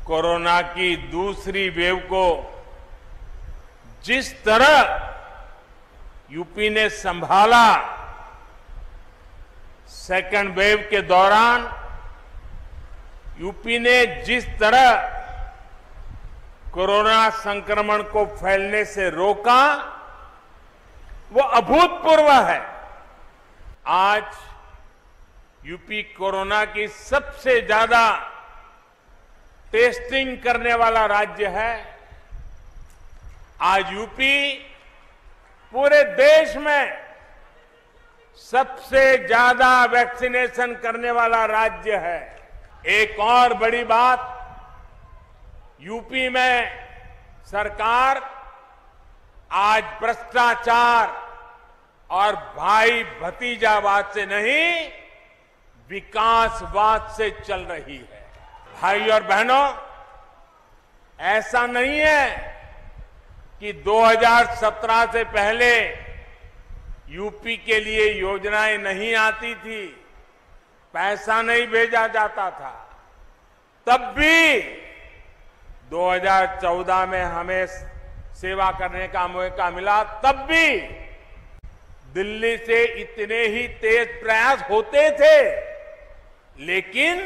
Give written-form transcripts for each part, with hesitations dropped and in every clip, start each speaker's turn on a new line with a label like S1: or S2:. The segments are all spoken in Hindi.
S1: कोरोना की दूसरी वेव को जिस तरह यूपी ने संभाला, सेकंड वेव के दौरान यूपी ने जिस तरह कोरोना संक्रमण को फैलने से रोका, वो अभूतपूर्व है। आज यूपी कोरोना की सबसे ज्यादा टेस्टिंग करने वाला राज्य है। आज यूपी पूरे देश में सबसे ज्यादा वैक्सीनेशन करने वाला राज्य है। एक और बड़ी बात, यूपी में सरकार आज भ्रष्टाचार और भाई भतीजावाद से नहीं, विकासवाद से चल रही है। भाई और बहनों, ऐसा नहीं है कि 2017 से पहले यूपी के लिए योजनाएं नहीं आती थी, पैसा नहीं भेजा जाता था। तब भी 2014 में हमें सेवा करने का मौका मिला, तब भी दिल्ली से इतने ही तेज प्रयास होते थे, लेकिन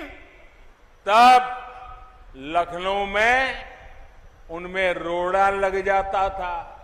S1: तब लखनऊ में उनमें रोड़ा लग जाता था।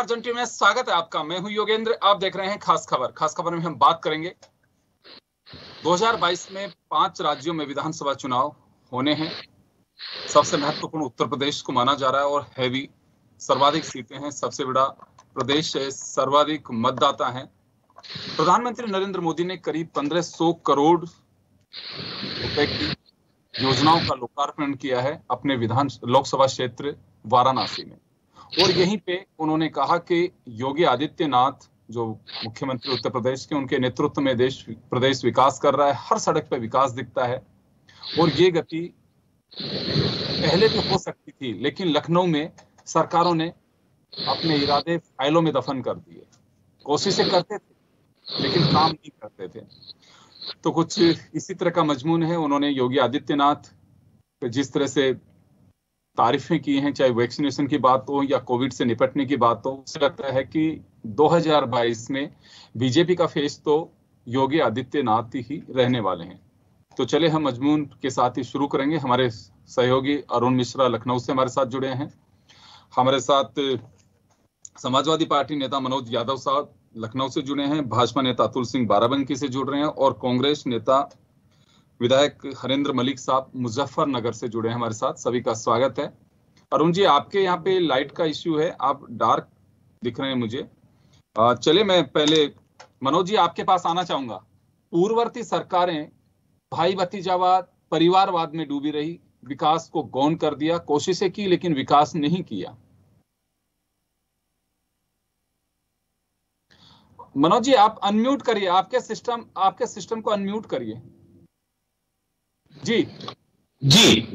S2: अर्जुन टीवी में स्वागत है आपका। मैं हूं योगेंद्र, आप देख रहे हैं खास खबर। खास खबर में हम बात करेंगे 2022 में 5 राज्यों में विधानसभा चुनाव होने हैं। सबसे महत्वपूर्ण उत्तर प्रदेश को माना जा रहा है और है भी। सर्वाधिक सीटें हैं, सबसे बड़ा प्रदेश है, सर्वाधिक मतदाता हैं। प्रधानमंत्री नरेंद्र मोदी ने करीब 1500 करोड़ रुपए की योजनाओं का लोकार्पण किया है अपने लोकसभा क्षेत्र वाराणसी में। और यहीं पे उन्होंने कहा कि योगी आदित्यनाथ जो मुख्यमंत्री उत्तर प्रदेश के, उनके नेतृत्व में प्रदेश विकास कर रहा है। हर सड़क पे विकास दिखता है और ये गति पहले भी हो सकती थी, लेकिन लखनऊ में सरकारों ने अपने इरादे फाइलों में दफन कर दिए। कोशिशें करते थे लेकिन काम नहीं करते थे। तो कुछ इसी तरह का मजमून है। उन्होंने योगी आदित्यनाथ जिस तरह से तारीफें की हैं, चाहे वैक्सीनेशन की बात हो या कोविड से निपटने की बात हो, मुझे लगता है कि 2022 में बीजेपी का फेस तो योगी आदित्यनाथ ही रहने वाले हैं। तो चले हम मजमून के साथ ही शुरू करेंगे। हमारे सहयोगी अरुण मिश्रा लखनऊ से हमारे साथ जुड़े हैं। हमारे साथ समाजवादी पार्टी नेता मनोज यादव साहब लखनऊ से जुड़े हैं। भाजपा नेता अतुल सिंह बाराबंकी से जुड़ रहे हैं और कांग्रेस नेता विधायक हरेंद्र मलिक साहब मुजफ्फरनगर से जुड़े हैं हमारे साथ। सभी का स्वागत है। अरुण जी, आपके यहाँ पे लाइट का इश्यू है, आप डार्क दिख रहे हैं मुझे। चले मैं पहले मनोज जी आपके पास आना चाहूंगा। पूर्ववर्ती सरकारें भाई भतीजावाद, परिवारवाद में डूबी रही, विकास को गौण कर दिया, कोशिशें की लेकिन विकास नहीं किया। मनोज जी आप अनम्यूट करिए, आपके सिस्टम को अनम्यूट करिए।
S3: जी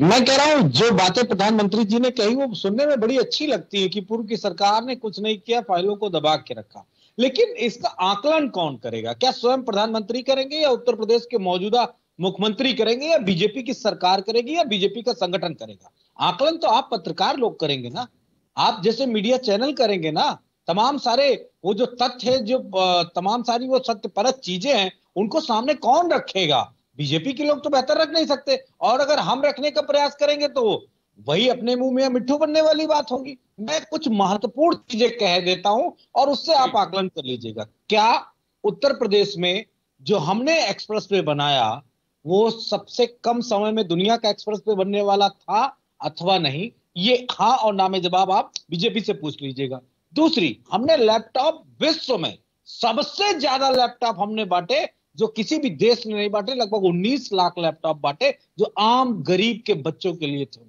S3: मैं कह रहा हूं जो बातें प्रधानमंत्री जी ने कही वो सुनने में बड़ी अच्छी लगती है कि पूर्व की सरकार ने कुछ नहीं किया, फाइलों को दबा के रखा। लेकिन इसका आकलन कौन करेगा? क्या स्वयं प्रधानमंत्री करेंगे या उत्तर प्रदेश के मौजूदा मुख्यमंत्री करेंगे या बीजेपी की सरकार करेगी या बीजेपी का संगठन करेगा? आकलन तो आप पत्रकार लोग करेंगे ना, आप जैसे मीडिया चैनल करेंगे ना। तमाम सारे वो जो तथ्य है, जो तमाम सारी वो सत्यपरक चीजें हैं, उनको सामने कौन रखेगा? बीजेपी के लोग तो बेहतर रख नहीं सकते, और अगर हम रखने का प्रयास करेंगे तो वही अपने मुंह में मिट्ठू बनने वाली बात होगी। मैं कुछ महत्वपूर्ण चीजें कह देता हूं और उससे आप आकलन कर लीजिएगा। क्या उत्तर प्रदेश में जो हमने एक्सप्रेसवे बनाया वो सबसे कम समय में दुनिया का एक्सप्रेसवे बनने वाला था अथवा नहीं? ये हाँ और ना में जवाब आप बीजेपी से पूछ लीजिएगा। दूसरी, हमने लैपटॉप विश्व में सबसे ज्यादा लैपटॉप हमने बांटे जो किसी भी देश ने नहीं बांटे। लगभग 19 लाख लैपटॉप बांटे जो आम गरीब के बच्चों के लिए थे।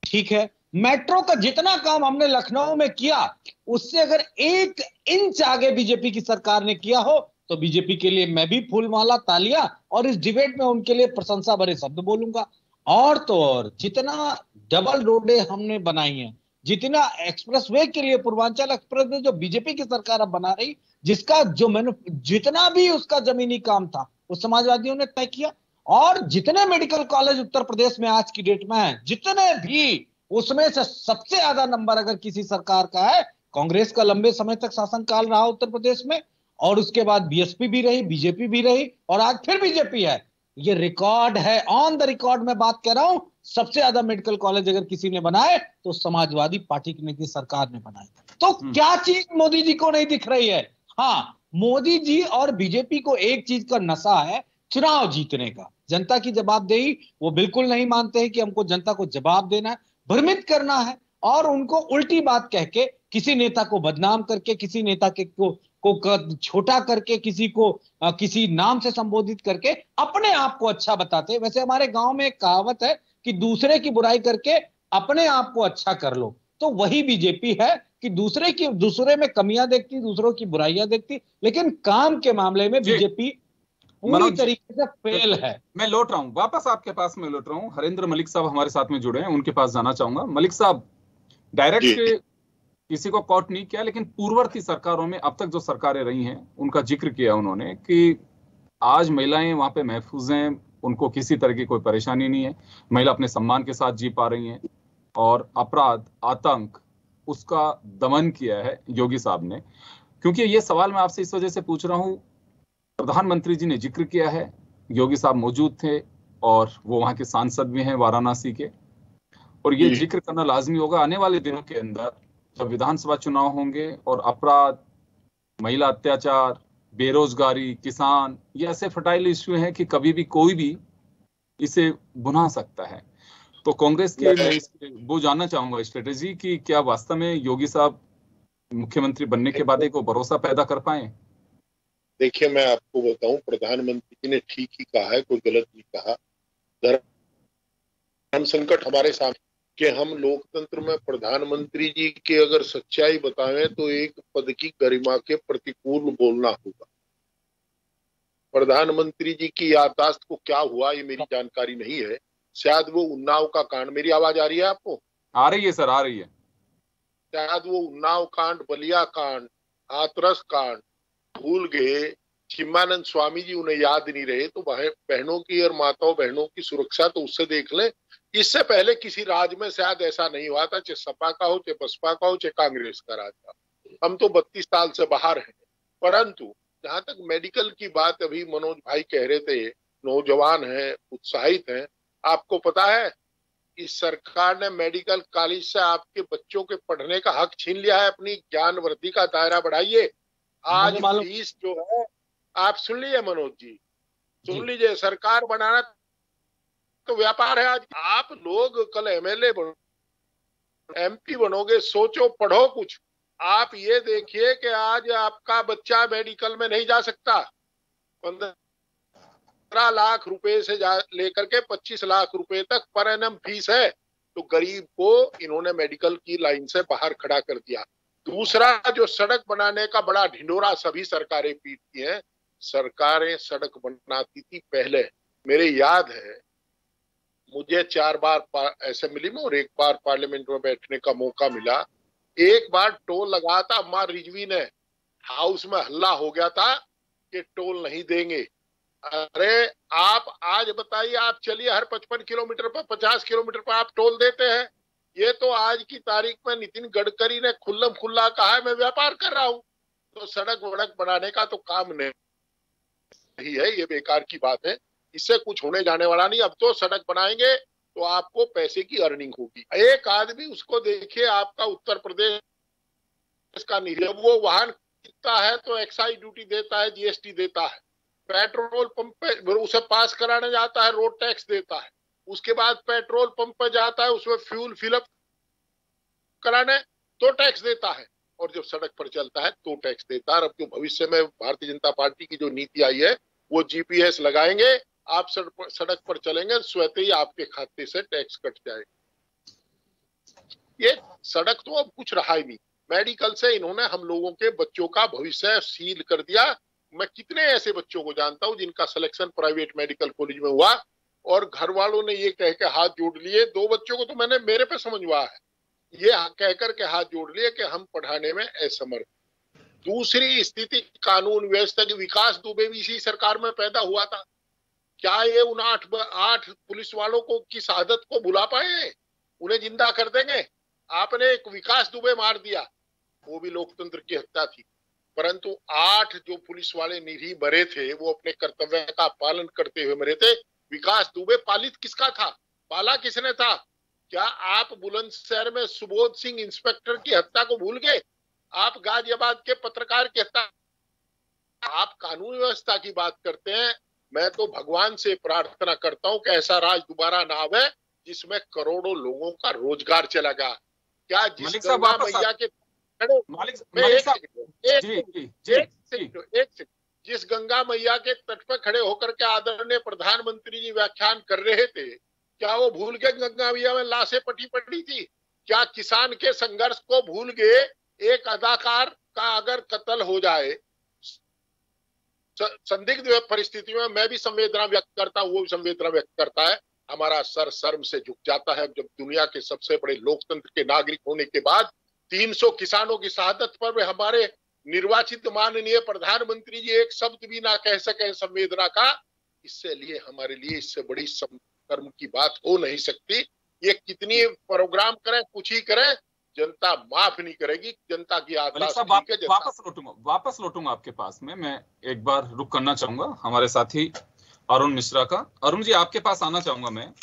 S3: ठीक है, मेट्रो का जितना काम हमने लखनऊ में किया उससे अगर 1 इंच आगे बीजेपी की सरकार ने किया हो तो बीजेपी के लिए मैं भी फूलमाला तालियां और इस डिबेट में उनके लिए प्रशंसा भरे शब्द बोलूंगा। और तो और जितना डबल रोडें हमने बनाई हैं, जितना एक्सप्रेसवे के लिए पूर्वांचल एक्सप्रेसवे जो बीजेपी की सरकार अब बना रही, जिसका जो जितना भी उसका जमीनी काम था वो समाजवादियों ने तय किया। और जितने मेडिकल कॉलेज उत्तर प्रदेश में आज की डेट में है, जितने भी, उसमें से सबसे ज्यादा नंबर अगर किसी सरकार का है, कांग्रेस का लंबे समय तक शासनकाल रहा उत्तर प्रदेश में, और उसके बाद बीएसपी भी रही, बीजेपी भी रही, और आज फिर बीजेपी है। ये रिकॉर्ड है, ऑन द रिकॉर्ड में बात कर रहा हूं। सबसे ज्यादा मेडिकल कॉलेज अगर किसी ने बनाए तो समाजवादी पार्टी की सरकार ने बनाए। तो क्या चीज मोदी जी को नहीं दिख रही है? हाँ, मोदी जी और बीजेपी को एक चीज का नशा है, चुनाव जीतने का। जनता की जवाबदेही वो बिल्कुल नहीं मानते हैं कि हमको जनता को जवाब देना है, भ्रमित करना है, और उनको उल्टी बात कह के, किसी नेता को बदनाम करके, किसी नेता के को छोटा करके, किसी को किसी नाम से संबोधित करके अपने आप को अच्छा बताते हैं। वैसे हमारे गांव में एक कहावत है कि दूसरे की बुराई करके अपने आप को अच्छा कर लो। तो वही बीजेपी है कि दूसरे में कमियां देखती, दूसरों की बुराइयां देखती, लेकिन काम के मामले में बीजेपी पूरी तरीके से फेल है।
S2: मैं लौट रहा हूं, वापस आपके पास में लौट रहा हूं। हरेंद्र मलिक साहब हमारे साथ में जुड़े हैं, उनके पास जाना चाहूंगा। मलिक साहब, डायरेक्ट किसी को कॉट नहीं किया, लेकिन पूर्ववर्ती सरकारों में अब तक जो सरकारें रही हैं उनका जिक्र किया उन्होंने कि आज महिलाएं वहां पे महफूज हैं, उनको किसी तरह की कोई परेशानी नहीं है, महिला अपने सम्मान के साथ जी पा रही हैं, और अपराध, आतंक, उसका दमन किया है योगी साहब ने। क्योंकि ये सवाल मैं आपसे इस वजह से पूछ रहा हूं, प्रधानमंत्री जी ने जिक्र किया है, योगी साहब मौजूद थे और वो वहां के सांसद भी हैं वाराणसी के, और ये जिक्र करना लाजमी होगा आने वाले दिनों के अंदर जब विधानसभा चुनाव होंगे और अपराध, महिला अत्याचार, बेरोजगारी, किसान, ये ऐसे फर्टाइल इश्यू हैं कि कभी भी कोई भी इसे भुना सकता है। तो कांग्रेस के मैं वो जानना चाहूंगा स्ट्रेटेजी कि क्या वास्तव में योगी साहब मुख्यमंत्री बनने के बाद को भरोसा पैदा कर पाए?
S4: देखिए, मैं आपको बताऊं, प्रधानमंत्री जी ने ठीक ही कहा है, कोई गलत नहीं कहा। धर्म संकट हमारे सामने कि हम लोकतंत्र में प्रधानमंत्री जी की अगर सच्चाई बताएं तो एक पद की गरिमा के प्रतिकूल बोलना होगा। प्रधानमंत्री जी की याददाश्त को क्या हुआ ये मेरी जानकारी नहीं है। शायद वो उन्नाव का कांड, मेरी आवाज आ रही है आपको?
S2: आ रही है सर, आ रही है।
S4: शायद वो उन्नाव कांड, बलिया कांड, हाथरस कांड भूल गए, चिन्मानंद स्वामी जी उन्हें याद नहीं रहे। तो बहनों की और माताओं बहनों की सुरक्षा तो उससे देख लें। इससे पहले किसी राज्य में शायद ऐसा नहीं हुआ था, चाहे सपा का हो, चाहे बसपा का हो, चाहे कांग्रेस का राज का। हम तो 32 साल से बाहर हैं। परंतु जहां तक मेडिकल की बात अभी मनोज भाई कह रहे थे, नौजवान हैं, उत्साहित हैं। आपको पता है इस सरकार ने मेडिकल कॉलेज से आपके बच्चों के पढ़ने का हक छीन लिया है। अपनी ज्ञान वृद्धि का दायरा बढ़ाइए। आज फीस जो है, आप सुन लीजिए मनोज जी, सुन लीजिए, सरकार बनाना तो व्यापार है। आज आप लोग कल एमएलए बनो, एमपी बनोगे, सोचो, पढ़ो कुछ। आप ये देखिए कि आज आपका बच्चा मेडिकल में नहीं जा सकता। 15 लाख रुपए से लेकर के 25 लाख रुपए तक पर एनम फीस है। तो गरीब को इन्होंने मेडिकल की लाइन से बाहर खड़ा कर दिया। दूसरा, जो सड़क बनाने का बड़ा ढिंडोरा सभी सरकारें पीटती हैं, सरकारें सड़क बनाती थी पहले। मेरे याद है, मुझे 4 बार असेंबली में और 1 बार पार्लियामेंट में बैठने का मौका मिला। एक बार टोल लगाया था, अम्मा रिजवी ने, हाउस में हल्ला हो गया था कि टोल नहीं देंगे। अरे आप आज बताइए, आप चलिए, हर 55 किलोमीटर पर, 50 किलोमीटर पर आप टोल देते हैं। ये तो आज की तारीख में नितिन गडकरी ने खुल्लम खुल्ला कहा है, मैं व्यापार कर रहा हूं। तो सड़क वड़क बनाने का तो काम नहीं है, ये बेकार की बात है। इससे कुछ होने जाने वाला नहीं। अब तो सड़क बनाएंगे तो आपको पैसे की अर्निंग होगी। एक आदमी उसको देखिए, आपका उत्तर प्रदेश का नहीं, जब वो वाहन खरीदता है तो एक्साइज ड्यूटी देता है, जीएसटी देता है। पेट्रोल पंप पे उसे पास कराने जाता है, रोड टैक्स देता है। उसके बाद पेट्रोल पंप पे जाता है, उसमें फ्यूल फिलअप कराने तो टैक्स देता है। और जब सड़क पर चलता है तो टैक्स देता है। अब जो भविष्य में भारतीय जनता पार्टी की जो नीति आई है, वो जीपीएस लगाएंगे, आप सड़क पर चलेंगे, स्वतः ही आपके खाते से टैक्स कट जाएगा। ये सड़क तो अब कुछ रहा ही नहीं। मेडिकल से इन्होंने हम लोगों के बच्चों का भविष्य सील कर दिया। मैं कितने ऐसे बच्चों को जानता हूं जिनका सिलेक्शन प्राइवेट मेडिकल कॉलेज में हुआ और घर वालों ने ये कह के हाथ जोड़ लिए। 2 बच्चों को तो मैंने मेरे पे समझवा है, ये कहकर के हाथ जोड़ लिए कि हम पढ़ाने में असमर्थ। दूसरी स्थिति, कानून व्यवस्था की, विकास दुबे भी इसी सरकार में पैदा हुआ था। क्या ये उन 8 पुलिस वालों को की शहादत को भुला पाए? उन्हें जिंदा कर देंगे? आपने एक विकास दुबे मार दिया, वो भी लोकतंत्र की हत्या थी। परंतु 8 जो पुलिस वाले निरीह मरे थे, वो अपने कर्तव्य का पालन करते हुए मरे थे। विकास दुबे पालित किसका था? पाला किसने था? क्या आप बुलंदशहर में सुबोध सिंह इंस्पेक्टर की हत्या को भूल गए? आप गाजियाबाद के पत्रकार की हत्या, आप कानून व्यवस्था की बात करते हैं। मैं तो भगवान से प्रार्थना करता हूं कि ऐसा राज दोबारा ना आवे जिसमें करोड़ों लोगों का रोजगार चला गया। क्या जिस गंगा मैया के जिस गंगा मैया के तट पर खड़े होकर के आदरणीय प्रधानमंत्री जी व्याख्यान कर रहे थे, क्या वो भूल गए गंगा मैया में लाशें पटी पड़ी थी? क्या किसान के संघर्ष को भूल गए? एक अदाकार का अगर कत्ल हो जाए संदिग्ध परिस्थिति में, मैं भी संवेदना व्यक्त करता हूं, वो भी संवेदना व्यक्त करता है। हमारा सर शर्म से झुक जाता है जब दुनिया के सबसे बड़े लोकतंत्र के नागरिक होने के बाद 300 किसानों की शहादत पर हमारे निर्वाचित माननीय प्रधानमंत्री जी एक शब्द भी ना कह सके संवेदना का। इससे लिए हमारे लिए इससे बड़ी शर्म की बात हो नहीं सकती। ये कितनी प्रोग्राम करें, कुछ ही करें, जनता माफ नहीं करेगी। जनता की
S2: वापस लौटूंगा आपके पास में। मैं एक बार रुक करना चाहूंगा हमारे साथी अरुण मिश्रा का। अरुण जी, आपके पास आना चाहूंगा मैं।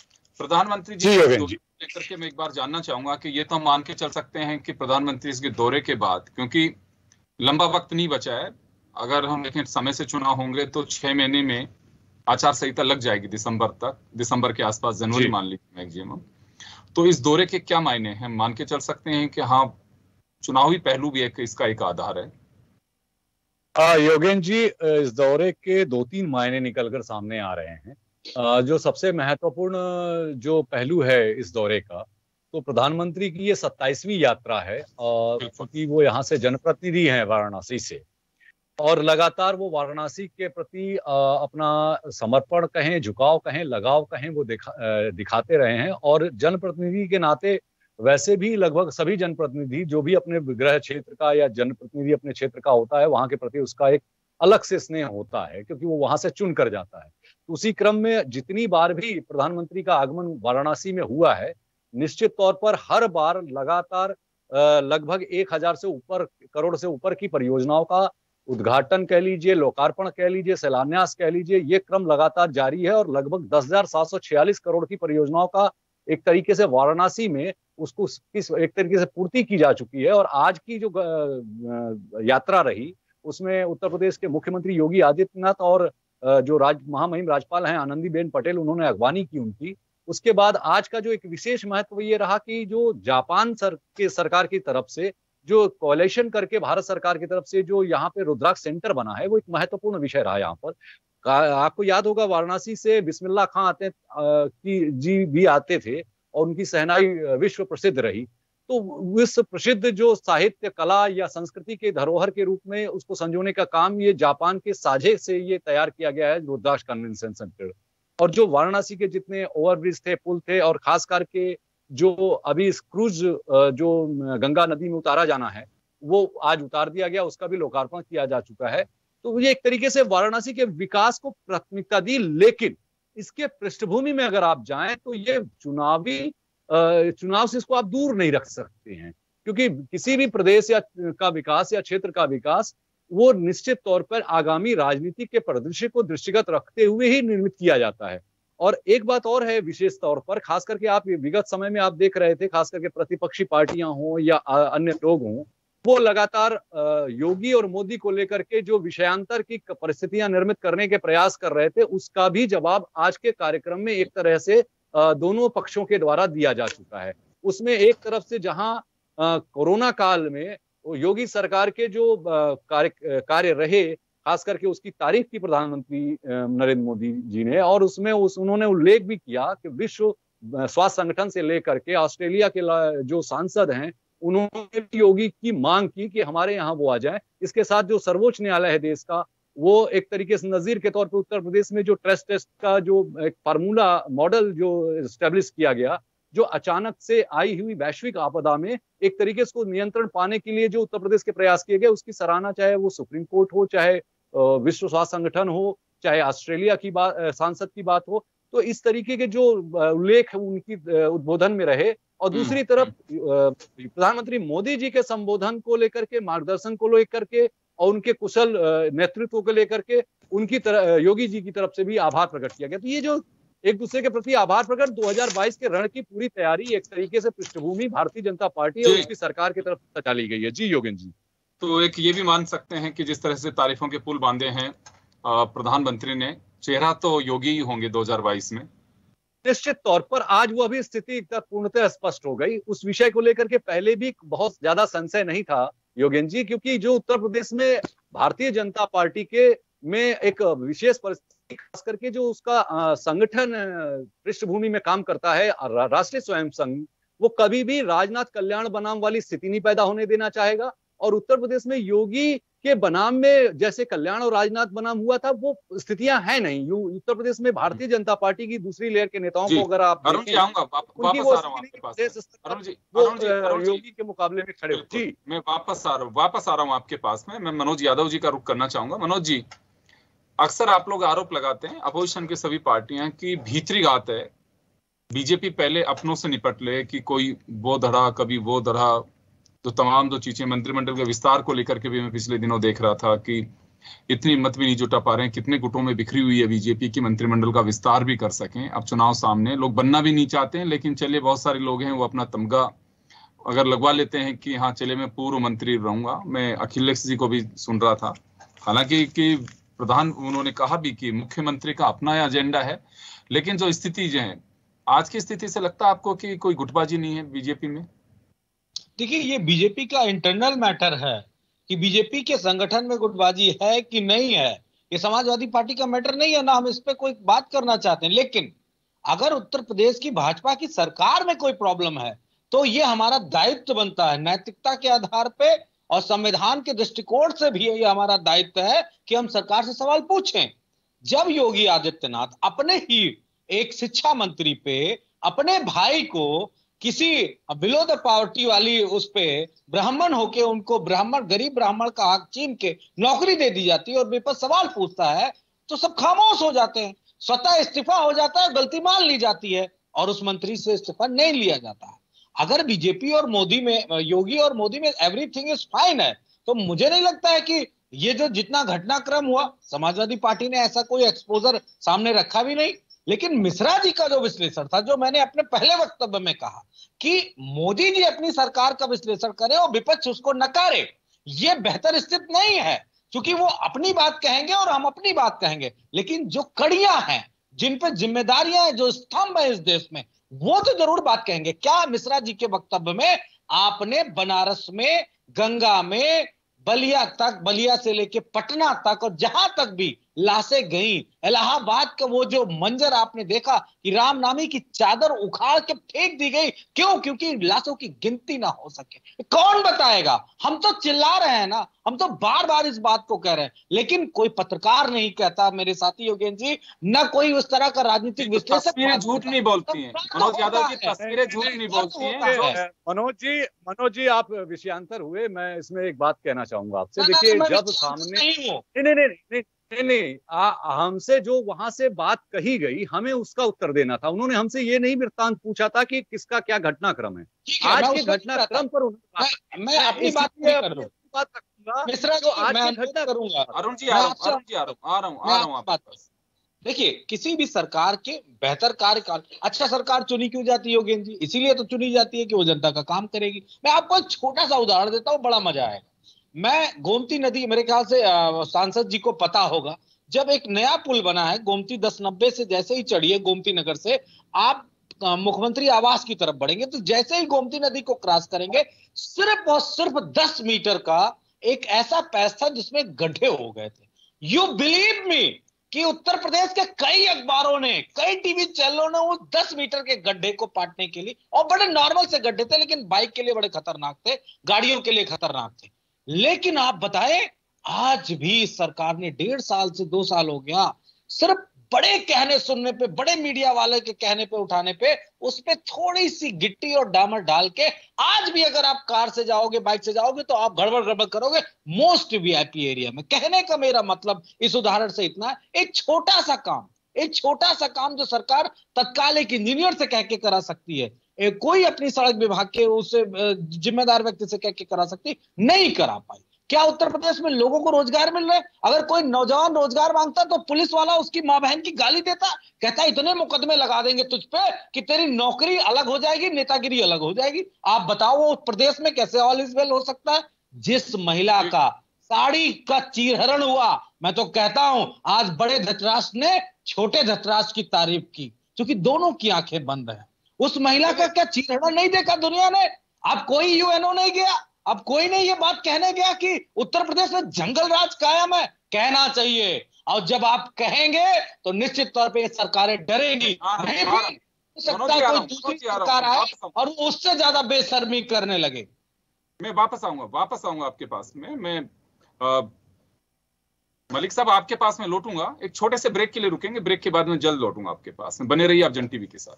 S2: प्रधानमंत्री जी लेकर के मैं एक बार जानना चाहूंगा कि ये तो हम मान के चल सकते हैं कि प्रधानमंत्री इसके दौरे के बाद, क्योंकि लंबा वक्त नहीं बचा है, अगर हम देखें समय से चुनाव होंगे तो 6 महीने में आचार संहिता लग जाएगी, दिसंबर के आसपास, जनवरी मान लीजिए मैक्सिमम। तो इस दौरे के क्या मायने हैं? मान के चल सकते हैं कि हाँ, चुनावी पहलू भी इसका एक आधार है।
S5: योगेन जी, इस दौरे के 2-3 मायने निकलकर सामने आ रहे हैं। जो सबसे महत्वपूर्ण जो पहलू है इस दौरे का, तो प्रधानमंत्री की ये 27वीं यात्रा है, क्योंकि वो यहाँ से जनप्रतिनिधि हैं वाराणसी से, और लगातार वो वाराणसी के प्रति अपना समर्पण कहें, झुकाव कहें, लगाव कहें, वो दिखाते रहे हैं। और जनप्रतिनिधि के नाते वैसे भी लगभग सभी जनप्रतिनिधि जो भी अपने गृह क्षेत्र का या जनप्रतिनिधि अपने क्षेत्र का होता है, वहां के प्रति उसका एक अलग से स्नेह होता है, क्योंकि वो वहां से चुन कर जाता है। उसी क्रम में जितनी बार भी प्रधानमंत्री का आगमन वाराणसी में हुआ है, निश्चित तौर पर हर बार लगातार लगभग 1000 से ऊपर करोड़ से ऊपर की परियोजनाओं का उद्घाटन कह लीजिए, लोकार्पण कह लीजिए, शिलान्यास कह लीजिए, ये क्रम लगातार जारी है। और लगभग 10,746 करोड़ की परियोजनाओं का एक तरीके से वाराणसी में उसको एक तरीके से पूर्ति की जा चुकी है। और आज की जो यात्रा रही, उसमें उत्तर प्रदेश के मुख्यमंत्री योगी आदित्यनाथ और जो महामहिम राज्यपाल हैं आनंदीबेन पटेल, उन्होंने अगवानी की उनकी। उसके बाद आज का जो एक विशेष महत्व ये रहा कि जो जापान सरकार की तरफ से जो कोalition करके भारत सरकार की तरफ से जो यहाँ पे रुद्राक्ष सेंटर बना है, वो एक महत्वपूर्ण विषय रहा यहाँ पर। आपको याद होगा वाराणसी से बिस्मिल्लाह खां जी भी आते थे और उनकी शहनाई विश्व प्रसिद्ध रही। तो विश्व प्रसिद्ध जो साहित्य, कला या संस्कृति के धरोहर के रूप में उसको संजोने का काम ये जापान के साझे से ये तैयार किया गया है, रुद्राक्ष कन्वेंशन सेंटर। और जो वाराणसी के जितने ओवरब्रिज थे, पुल थे, और खास करके जो अभी क्रूज जो गंगा नदी में उतारा जाना है, वो आज उतार दिया गया, उसका भी लोकार्पण किया जा चुका है। तो ये एक तरीके से वाराणसी के विकास को प्राथमिकता दी। लेकिन इसके पृष्ठभूमि में अगर आप जाएं तो ये चुनाव से इसको आप दूर नहीं रख सकते हैं, क्योंकि किसी भी प्रदेश या का विकास या क्षेत्र का विकास वो निश्चित तौर पर आगामी राजनीति के परिदृश्य को दृष्टिगत रखते हुए ही निर्मित किया जाता है। और एक बात और है विशेष तौर पर, खास करके आप विगत समय में आप देख रहे थे, खास करके प्रतिपक्षी पार्टियां हों या अन्य लोग हों, वो लगातार योगी और मोदी को लेकर के जो विषयांतर की परिस्थितियां निर्मित करने के प्रयास कर रहे थे, उसका भी जवाब आज के कार्यक्रम में एक तरह से दोनों पक्षों के द्वारा दिया जा चुका है। उसमें एक तरफ से जहां कोरोना काल में योगी सरकार के जो कार्य रहे, खास करके उसकी तारीफ की प्रधानमंत्री नरेंद्र मोदी जी ने, और उसमें उन्होंने उल्लेख भी किया कि विश्व स्वास्थ्य संगठन से लेकर के ऑस्ट्रेलिया के जो सांसद हैं, उन्होंने योगी की मांग की कि हमारे यहाँ वो आ जाए। इसके साथ जो सर्वोच्च न्यायालय है देश का, वो एक तरीके से नजीर के तौर पर उत्तर प्रदेश में जो टेस्ट का जो एक फार्मूला मॉडल जो एस्टेब्लिश किया गया, जो अचानक से आई हुई वैश्विक आपदा में एक तरीके से नियंत्रण पाने के लिए जो उत्तर प्रदेश के प्रयास किए गए, उसकी सराहना चाहे वो सुप्रीम कोर्ट हो, चाहे विश्व स्वास्थ्य संगठन हो, चाहे ऑस्ट्रेलिया की बात, सांसद की बात हो। तो इस तरीके के जो उल्लेख उनकी उद्बोधन में रहे। और दूसरी तरफ प्रधानमंत्री मोदी जी के संबोधन को लेकर के, मार्गदर्शन को लेकर के और उनके कुशल नेतृत्व को लेकर के उनकी योगी जी की तरफ से भी आभार प्रकट किया गया। तो ये जो एक दूसरे के प्रति आभार प्रकट 2022 के रण की पूरी तैयारी एक तरीके से पृष्ठभूमि भारतीय जनता पार्टी और उसकी सरकार की तरफ से डाली गई है। जी योगेन जी।
S2: तो एक ये भी मान सकते हैं कि जिस तरह से तारीफों के पुल बांधे हैं प्रधानमंत्री ने, चेहरा तो योगी ही होंगे 2022 में।
S5: निश्चित तौर पर आज वो अभी स्थिति पूर्णतः स्पष्ट हो गई। उस विषय को लेकर के पहले भी बहुत ज्यादा संशय नहीं था योगेन जी, क्योंकि जो उत्तर प्रदेश में भारतीय जनता पार्टी के में एक विशेष परिस्थिति, खास करके जो उसका संगठन पृष्ठभूमि में काम करता है राष्ट्रीय स्वयं संघ, वो कभी भी राजनाथ कल्याण बनाम वाली स्थिति नहीं पैदा होने देना चाहेगा। और उत्तर प्रदेश में योगी के बनाम में जैसे कल्याण और राजनाथ बनाम हुआ था, वो स्थितियां हैं नहीं। उत्तर प्रदेश में भारतीय जनता पार्टी की दूसरी लेयर के नेताओं को अगर आप
S2: योगी
S5: के मुकाबले में खड़े हो। जी
S2: मैं वापस आ रहा हूँ आपके पास में। मैं मनोज यादव जी का रुख करना चाहूंगा। मनोज जी, अक्सर आप लोग आरोप लगाते हैं, अपोजिशन की सभी पार्टियां, की भीतरी बात है, बीजेपी पहले अपनों से निपट ले, कि कोई वो धड़ा कभी वो धड़ा। तो तमाम जो चीजें मंत्रिमंडल के विस्तार को लेकर के भी मैं पिछले दिनों देख रहा था कि इतनी मत भी नहीं जुटा पा रहे हैं, कितने गुटों में बिखरी हुई है बीजेपी की, मंत्रिमंडल का विस्तार भी कर सकें। अब चुनाव सामने, लोग बनना भी नहीं चाहते हैं, लेकिन चलिए बहुत सारे लोग हैं वो अपना तमगा अगर लगवा लेते हैं कि हाँ चलिए मैं पूर्व मंत्री रहूंगा। मैं अखिलेश जी को भी सुन रहा था, हालांकि कि प्रधान उन्होंने कहा भी कि मुख्यमंत्री का अपना एजेंडा है, लेकिन जो स्थिति जो है आज की स्थिति से लगता है आपको कि कोई गुटबाजी नहीं है बीजेपी में?
S3: देखिए, ये बीजेपी का इंटरनल मैटर है कि बीजेपी के संगठन में गुटबाजी है कि नहीं है, ये समाजवादी पार्टी का मैटर नहीं है ना, हम इस पे कोई बात करना चाहते हैं। लेकिन अगर उत्तर प्रदेश की भाजपा की सरकार में कोई प्रॉब्लम है तो ये हमारा दायित्व बनता है, नैतिकता के आधार पे और संविधान के दृष्टिकोण से भी ये हमारा दायित्व है कि हम सरकार से सवाल पूछें। जब योगी आदित्यनाथ अपने ही एक शिक्षा मंत्री पे अपने भाई को किसी बिलो द पावर्टी वाली उस पे ब्राह्मण होके उनको ब्राह्मण, गरीब ब्राह्मण का हक छीन के नौकरी दे दी जाती है और विपक्ष सवाल पूछता है तो सब खामोश हो जाते हैं, स्वतः इस्तीफा हो जाता है, गलती मान ली जाती है और उस मंत्री से इस्तीफा नहीं लिया जाता है। अगर बीजेपी और मोदी में, योगी और मोदी में एवरीथिंग इज फाइन है तो मुझे नहीं लगता है कि ये जो जितना घटनाक्रम हुआ, समाजवादी पार्टी ने ऐसा कोई एक्सपोजर सामने रखा भी नहीं। लेकिन मिश्रा जी का जो विश्लेषण था, जो मैंने अपने पहले वक्तव्य में कहा कि मोदी जी अपनी सरकार का विश्लेषण करें और विपक्ष उसको नकारे, ये बेहतर स्थिति नहीं है, क्योंकि वो अपनी बात कहेंगे और हम अपनी बात कहेंगे, लेकिन जो कड़ियां हैं, जिन पे जिम्मेदारियां हैं, जो स्तंभ है इस देश में, वो तो जरूर बात कहेंगे। क्या मिश्रा जी के वक्तव्य में आपने बनारस में, गंगा में, बलिया तक, बलिया से लेके पटना तक और जहां तक भी लाशें गई, इलाहाबाद का वो जो मंजर आपने देखा कि रामनामी की चादर उखाड़ के फेंक दी गई, क्यों? क्योंकि लाशों की गिनती ना हो सके। कौन बताएगा? हम तो चिल्ला रहे हैं ना, हम तो बार बार इस बात को कह रहे हैं, लेकिन कोई पत्रकार नहीं कहता, मेरे साथी योगेंद्र जी, न कोई उस तरह का राजनीतिक विश्लेषक।
S2: तस्वीरें झूठ नहीं बोलती हैं मनोज यादव जी, तस्वीरें झूठ नहीं बोलती हैं।
S5: मनोज जी आप विषयांतर हुए, मैं इसमें एक बात कहना चाहूंगा आपसे। देखिए, जब सामने नहीं, हमसे जो वहां से बात कही गई, हमें उसका उत्तर देना था। उन्होंने हमसे ये नहीं वृत्तांत पूछा था कि किसका क्या घटनाक्रम है। आज के घटनाक्रम पर मैं अपनी बात रखूंगा। मिश्रा जो आज की घटना करूंगा।
S2: अरुण जी आ रहा हूँ आप पास।
S3: देखिए, किसी भी सरकार के बेहतर कार्यकाल, अच्छा सरकार चुनी क्यों जाती है योगेंद्र जी? इसीलिए तो चुनी जाती है कि वो जनता का काम करेगी। मैं आपको एक छोटा सा उदाहरण देता हूँ, बड़ा मजा आएगा। मैं गोमती नदी, मेरे ख्याल से सांसद जी को पता होगा, जब एक नया पुल बना है गोमती 1090 से, जैसे ही चढ़िए गोमती नगर से आप मुख्यमंत्री आवास की तरफ बढ़ेंगे तो जैसे ही गोमती नदी को क्रॉस करेंगे, सिर्फ और सिर्फ 10 मीटर का एक ऐसा पैच था जिसमें गड्ढे हो गए थे। यू बिलीव मी कि उत्तर प्रदेश के कई अखबारों ने, कई टीवी चैनलों ने वो 10 मीटर के गड्ढे को पाटने के लिए, और बड़े नॉर्मल से गड्ढे थे लेकिन बाइक के लिए बड़े खतरनाक थे, गाड़ियों के लिए खतरनाक थे। लेकिन आप बताएं, आज भी सरकार ने 1.5 साल से 2 साल हो गया, सिर्फ बड़े कहने सुनने पे, बड़े मीडिया वाले के कहने पे, उठाने पे, उस पे थोड़ी सी गिट्टी और डामर डाल के, आज भी अगर आप कार से जाओगे, बाइक से जाओगे तो आप गड़बड़ करोगे मोस्ट वीआईपी एरिया में। कहने का मेरा मतलब इस उदाहरण से इतना है, एक छोटा सा काम जो सरकार तत्काल एक इंजीनियर से कह के करा सकती है, कोई अपनी सड़क विभाग के उससे जिम्मेदार व्यक्ति से कह के करा सकती, नहीं करा पाई। क्या उत्तर प्रदेश में लोगों को रोजगार मिल रहा है? अगर कोई नौजवान रोजगार मांगता तो पुलिस वाला उसकी मां बहन की गाली देता, कहता इतने मुकदमे लगा देंगे तुझ पे कि तेरी नौकरी अलग हो जाएगी, नेतागिरी अलग हो जाएगी। आप बताओ वो प्रदेश में कैसे ऑल इज वेल हो सकता है? जिस महिला का साड़ी का चीरहरण हुआ, मैं तो कहता हूं आज बड़े धृतराष्ट्र ने छोटे धृतराष्ट्र की तारीफ की, क्योंकि दोनों की आंखें बंद है। उस महिला का क्या चीरहरण नहीं देखा दुनिया ने? अब कोई यूएनओ नहीं गया, अब कोई नहीं ये बात कहने गया कि उत्तर प्रदेश में जंगल राज कायम है। कहना चाहिए, और जब आप कहेंगे तो निश्चित तौर पे सरकारें डरेंगी। नहीं भी सकता कोई दूसरी सरकार आए और उससे ज्यादा बेशर्मी करने लगे।
S2: मैं वापस आऊंगा आपके पास में। मैं मलिक साहब आपके पास में लौटूंगा, एक छोटे से ब्रेक के लिए रुकेंगे, ब्रेक के बाद में जल्द लौटूंगा आपके पास में। बने रहिए आप जन टीवी के साथ।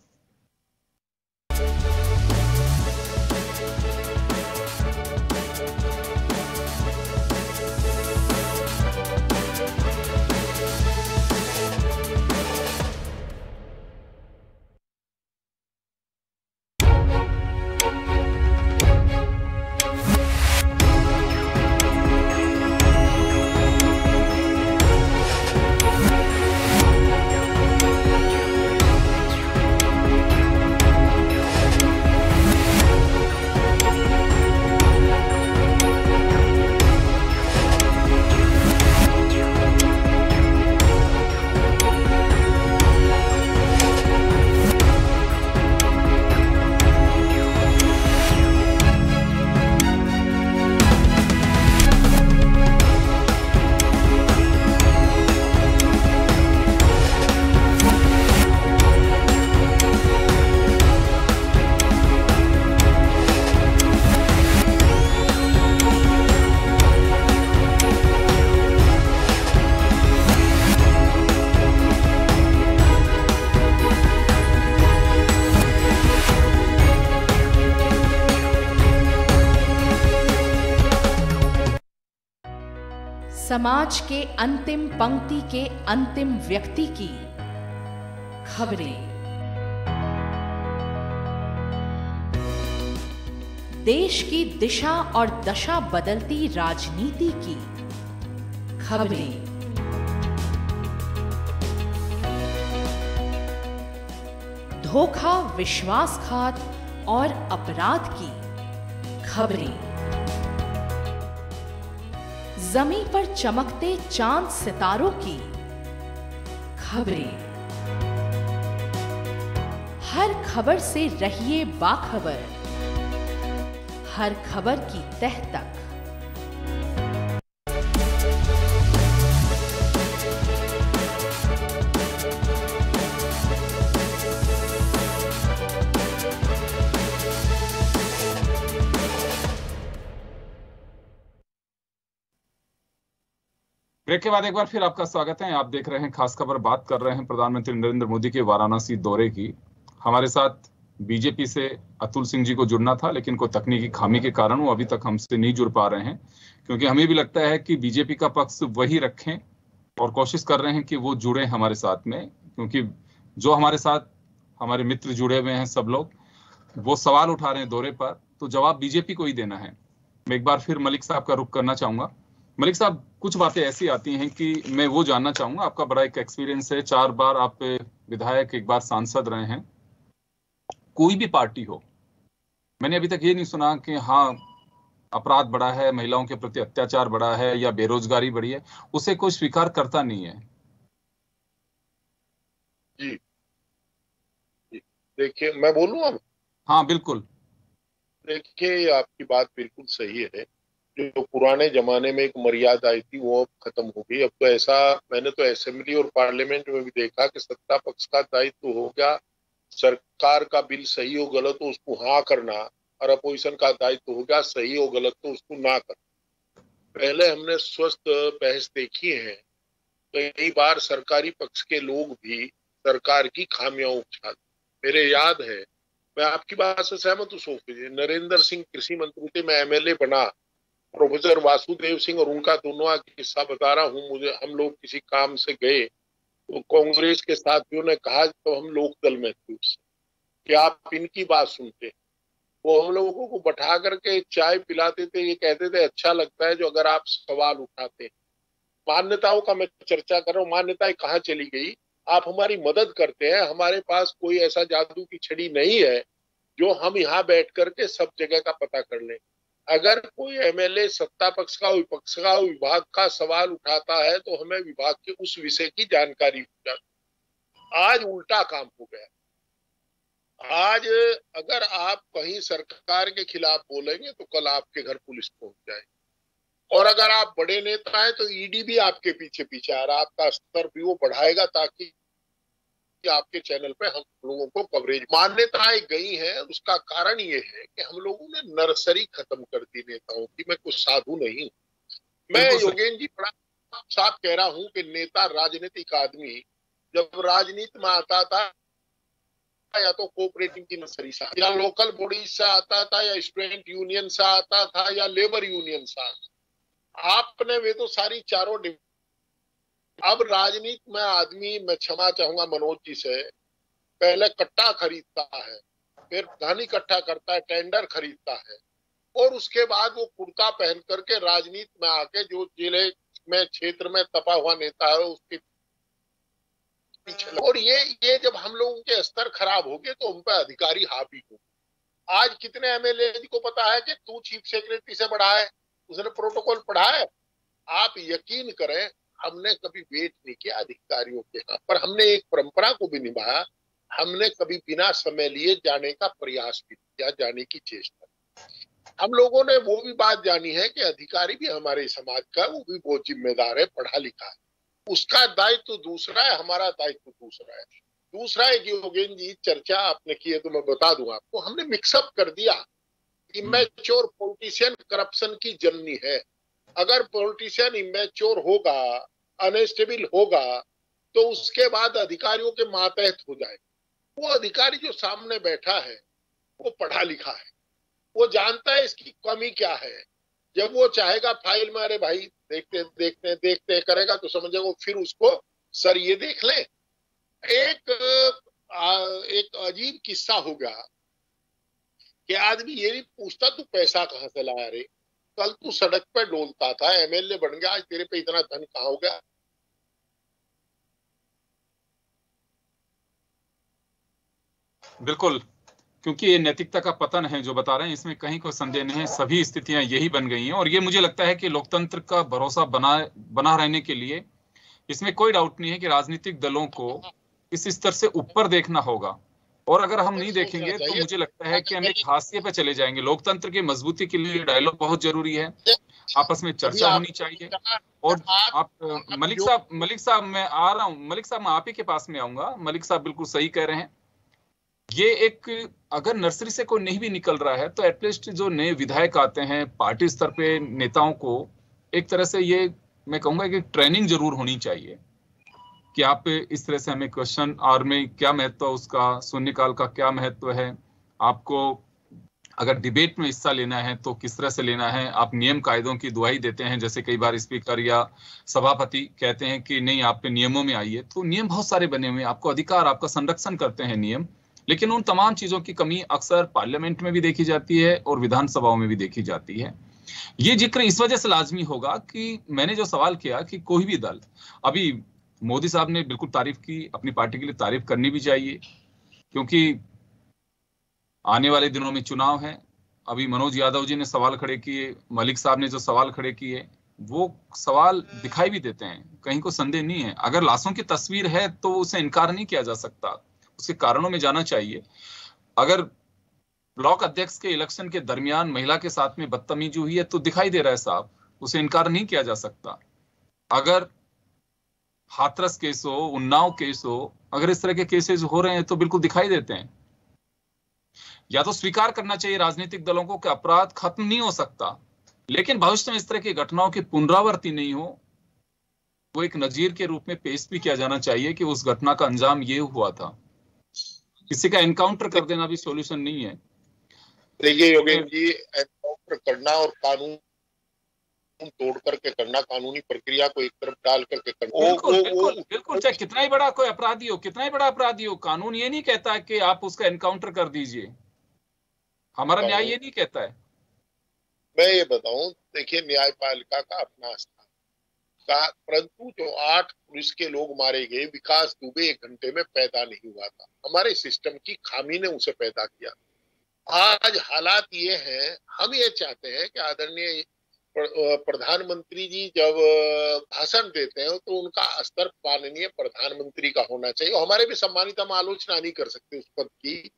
S6: समाज के अंतिम पंक्ति के अंतिम व्यक्ति की खबरें, देश की दिशा और दशा बदलती राजनीति की खबरें, धोखा, विश्वासघात और अपराध की खबरें, जमीन पर चमकते चांद सितारों की खबरें। हर खबर से रहिए बाखबर, हर खबर की तह तक।
S2: ब्रेक के बाद एक बार फिर आपका स्वागत है। आप देख रहे हैं खास खबर, बात कर रहे हैं प्रधानमंत्री नरेंद्र मोदी के वाराणसी दौरे की। हमारे साथ बीजेपी से अतुल सिंह जी को जुड़ना था, लेकिन कोई तकनीकी खामी के कारण वो अभी तक हमसे नहीं जुड़ पा रहे हैं, क्योंकि हमें भी लगता है कि बीजेपी का पक्ष वही रखें और कोशिश कर रहे हैं कि वो जुड़े हमारे साथ में, क्योंकि जो हमारे साथ हमारे मित्र जुड़े हुए हैं सब लोग वो सवाल उठा रहे हैं दौरे पर, तो जवाब बीजेपी को ही देना है। मैं एक बार फिर मलिक साहब का रुख करना चाहूंगा। मलिक साहब, कुछ बातें ऐसी आती हैं कि मैं वो जानना चाहूंगा, आपका बड़ा एक एक्सपीरियंस है, 4 बार आप विधायक, 1 बार सांसद रहे हैं। कोई भी पार्टी हो, मैंने अभी तक ये नहीं सुना कि हाँ अपराध बढ़ा है, महिलाओं के प्रति अत्याचार बढ़ा है या बेरोजगारी बढ़ी है, उसे कोई स्वीकार करता नहीं है।
S4: जी देखिए, मैं बोलूं अब?
S2: हाँ बिल्कुल।
S4: देखिए, आपकी बात बिल्कुल सही है। जो पुराने जमाने में एक मर्यादा आई थी वो अब खत्म हो गई। अब तो ऐसा, मैंने तो असेंबली और पार्लियामेंट में भी देखा कि सत्ता पक्ष का दायित्व हो गया सरकार का बिल सही हो गलत हो उसको हाँ करना, और अपोजिशन का दायित्व हो गया सही हो गलत तो उसको ना करना। पहले हमने स्वस्थ बहस देखी है, कई बार सरकारी पक्ष के लोग भी सरकार की खामियां उछालते। मेरे याद है, मैं आपकी बात से सहमत हूँ सोफी, नरेंद्र सिंह कृषि मंत्री थे, मैं एमएलए बना, प्रोफेसर वासुदेव सिंह और उनका दोनों का किस्सा बता रहा हूँ। मुझे, हम लोग किसी काम से गए तो कांग्रेस के साथियों ने कहा, तो हम लोकदल में थे उससे, कि आप इनकी बात सुनते हैं। वो हम लोगों को बैठा करके चाय पिलाते थे, ये कहते थे अच्छा लगता है जो अगर आप सवाल उठाते हैं। मान्यताओं का मैं चर्चा कर रहा हूँ, मान्यताएं कहाँ चली गई? आप हमारी मदद करते हैं, हमारे पास कोई ऐसा जादू की छड़ी नहीं है जो हम यहाँ बैठ करके सब जगह का पता कर लें। अगर कोई एमएलए सत्ता पक्ष का विपक्ष का विभाग का सवाल उठाता है तो हमें विभाग के उस विषय की जानकारी हो जाती। आज उल्टा काम हो गया। आज अगर आप कहीं सरकार के खिलाफ बोलेंगे तो कल आपके घर पुलिस पहुंच जाएगी, और अगर आप बड़े नेता हैं तो ईडी भी आपके पीछे पीछे आ रहा है। आपका स्तर भी वो बढ़ाएगा ताकि आपके चैनल पे हम लोगों को कवरेज। मान्यताएं गई हैं, उसका कारण ये है कि हम लोगों ने नर्सरी खत्म कर दी नेताओं की। मैं कुछ साधु नहीं, मैं योगेन जी बड़ा साफ कह रहा हूं कि नेता, राजनीतिक आदमी जब राजनीति में आता था या तो कोऑपरेटिव की नर्सरी से, या लोकल बॉडी से आता था, या स्टूडेंट यूनियन से आता था, या लेबर यूनियन से आता। आपने वे तो सारी चारों। अब राजनीति में आदमी, मैं क्षमा चाहूंगा मनोज जी से, पहले कट्टा खरीदता है, फिर धन इकट्ठा करता है, टेंडर खरीदता है, और उसके बाद वो कुर्ता पहन करके राजनीति में आके जो जिले में क्षेत्र में तपा हुआ नेता है उसके पीछे। और ये जब हम लोगों के स्तर खराब हो गए तो उन पर अधिकारी हावी हो। आज कितने एमएलए को पता है कि तू चीफ सेक्रेटरी से बढ़ा है, उसने प्रोटोकॉल पढ़ा है? आप यकीन करें, हमने कभी वेट नहीं किया अधिकारियों के यहाँ पर। हमने एक परंपरा को भी निभाया, हमने कभी बिना समय लिए जाने का प्रयास भी किया, जाने की चेष्टा। हम लोगों ने वो भी बात जानी है कि अधिकारी भी हमारे समाज का, वो भी बहुत जिम्मेदार है, पढ़ा लिखा है, उसका दायित्व दूसरा है, हमारा दायित्व दूसरा है। दूसरा एक योगेन जी चर्चा आपने की है तो मैं बता दूं आपको, हमने मिक्सअप कर दिया। इमेच्योर पॉलिटिशियन करप्शन की जननी है। अगर पॉलिटिशियन इमेच्योर होगा, अनस्टेबल होगा, तो उसके बाद अधिकारियों के मातहत हो जाए। वो अधिकारी जो सामने बैठा है वो पढ़ा लिखा है, वो जानता है इसकी कमी क्या है, जब वो चाहेगा फाइल में, अरे भाई देखते देखते देखते करेगा तो समझेगा, फिर उसको सर ये देख ले। एक एक अजीब किस्सा हो गया कि आदमी ये नहीं पूछता तू पैसा कहां से लाया रे, कल तू सड़क पे डोलता था, एमएलए बन गया, आज तेरे पे इतना धन कहां हो गया।
S2: बिल्कुल, क्योंकि ये नैतिकता का पतन है जो बता रहे हैं, इसमें कहीं कोई संदेह नहीं है। सभी स्थितियां यही बन गई हैं और ये मुझे लगता है कि लोकतंत्र का भरोसा बना रहने के लिए इसमें कोई डाउट नहीं है कि राजनीतिक दलों को इस स्तर से ऊपर देखना होगा। और अगर हम नहीं देखेंगे तो मुझे लगता है कि हम एक हाशिए पे चले जाएंगे। लोकतंत्र की मजबूती के लिए डायलॉग बहुत जरूरी है, आपस में चर्चा होनी चाहिए। और आप मलिक साहब मैं आ रहा हूं, मलिक साहब मैं आप ही के पास में आऊंगा। मलिक साहब बिल्कुल सही कह रहे हैं। ये एक, अगर नर्सरी से कोई नहीं भी निकल रहा है तो एटलीस्ट जो नए विधायक आते हैं पार्टी स्तर पे नेताओं को एक तरह से ये मैं कहूंगा कि ट्रेनिंग जरूर होनी चाहिए कि आप इस तरह से हमें क्वेश्चन आवर में क्या महत्व है उसका, शून्यकाल का क्या महत्व है, आपको अगर डिबेट में हिस्सा लेना है तो किस तरह से लेना है। आप नियम कायदों की दुहाई देते हैं, जैसे कई बार स्पीकर या सभापति कहते हैं कि नहीं आप नियमों में आइए, तो नियम बहुत सारे बने हुए हैं, आपको अधिकार, आपका संरक्षण करते हैं नियम। लेकिन उन तमाम चीजों की कमी अक्सर पार्लियामेंट में भी देखी जाती है और विधानसभाओं में भी देखी जाती है। ये जिक्र इस वजह से लाजमी होगा कि मैंने जो सवाल किया कि कोई भी दल, अभी मोदी साहब ने बिल्कुल तारीफ की, अपनी पार्टी के लिए तारीफ करनी भी चाहिए क्योंकि आने वाले दिनों में चुनाव है। अभी मनोज यादव जी ने सवाल खड़े किए, मलिक साहब ने जो सवाल खड़े किए वो सवाल दिखाई भी देते हैं, कहीं को संदेह नहीं है। अगर लाशों की तस्वीर है तो उसे इनकार नहीं किया जा सकता, उसके कारणों में जाना चाहिए। अगर ब्लॉक अध्यक्ष के इलेक्शन के दरमियान महिला के साथ में बदतमीजी हुई है तो दिखाई दे रहा है साहब, उसे इनकार नहीं किया जा सकता। अगर हाथरस केस हो, उन्नाव केस हो, अगर इस तरह के केसेस हो रहे हैं तो बिल्कुल दिखाई देते हैं। या तो स्वीकार करना चाहिए राजनीतिक दलों को कि अपराध खत्म नहीं हो सकता, लेकिन भविष्य में इस तरह की घटनाओं की पुनरावृत्ति नहीं हो, वो एक नजीर के रूप में पेश भी किया जाना चाहिए कि उस घटना का अंजाम ये हुआ था। किसी का एनकाउंटर कर देना भी सॉल्यूशन नहीं है।
S4: देखिए योगेश जी, एनकाउंटर करना और कानून तोड़ करके करना, कानूनी प्रक्रिया को एक तरफ डाल करके करना,
S2: बिल्कुल चाहे कितना ही बड़ा कोई अपराधी हो, कितना ही बड़ा अपराधी हो, कानून ये नहीं कहता है कि आप उसका एनकाउंटर कर दीजिए। हमारा न्याय ये नहीं कहता है।
S4: मैं ये बताऊं, देखिए न्यायपालिका का अपना स्थान का, परंतु जो 8 पुलिस के लोग मारे गए, विकास दुबे 1 घंटे में पैदा नहीं हुआ था, हमारे सिस्टम की खामी ने उसे पैदा किया। आज हालात ये हैं, हम ये चाहते हैं कि आदरणीय प्रधानमंत्री जी जब भाषण देते हैं तो उनका स्तर माननीय प्रधानमंत्री का होना चाहिए। हमारे भी सम्मानित, हम आलोचना नहीं कर सकते उस पद की,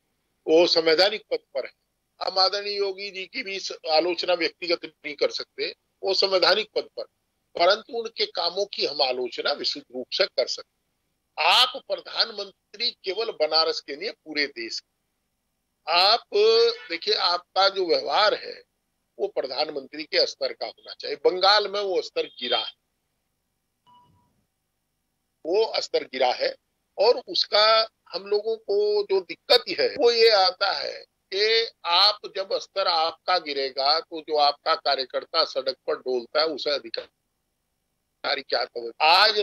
S4: वो संवैधानिक पद पर है। हम आदरणीय योगी जी की भी आलोचना व्यक्तिगत नहीं कर सकते, वो संवैधानिक पद पर, परंतु उनके कामों की हम आलोचना विशुद्ध रूप से कर सकते। आप प्रधानमंत्री केवल बनारस के लिए, पूरे देश के। आप देखिए, आपका जो व्यवहार है वो प्रधानमंत्री के स्तर का होना चाहिए। बंगाल में वो स्तर गिरा है, वो स्तर गिरा है, और उसका हम लोगों को जो दिक्कत है वो ये आता है कि आप जब स्तर आपका गिरेगा तो जो आपका कार्यकर्ता सड़क पर डोलता है उसे अधिकारी क्या करें। आज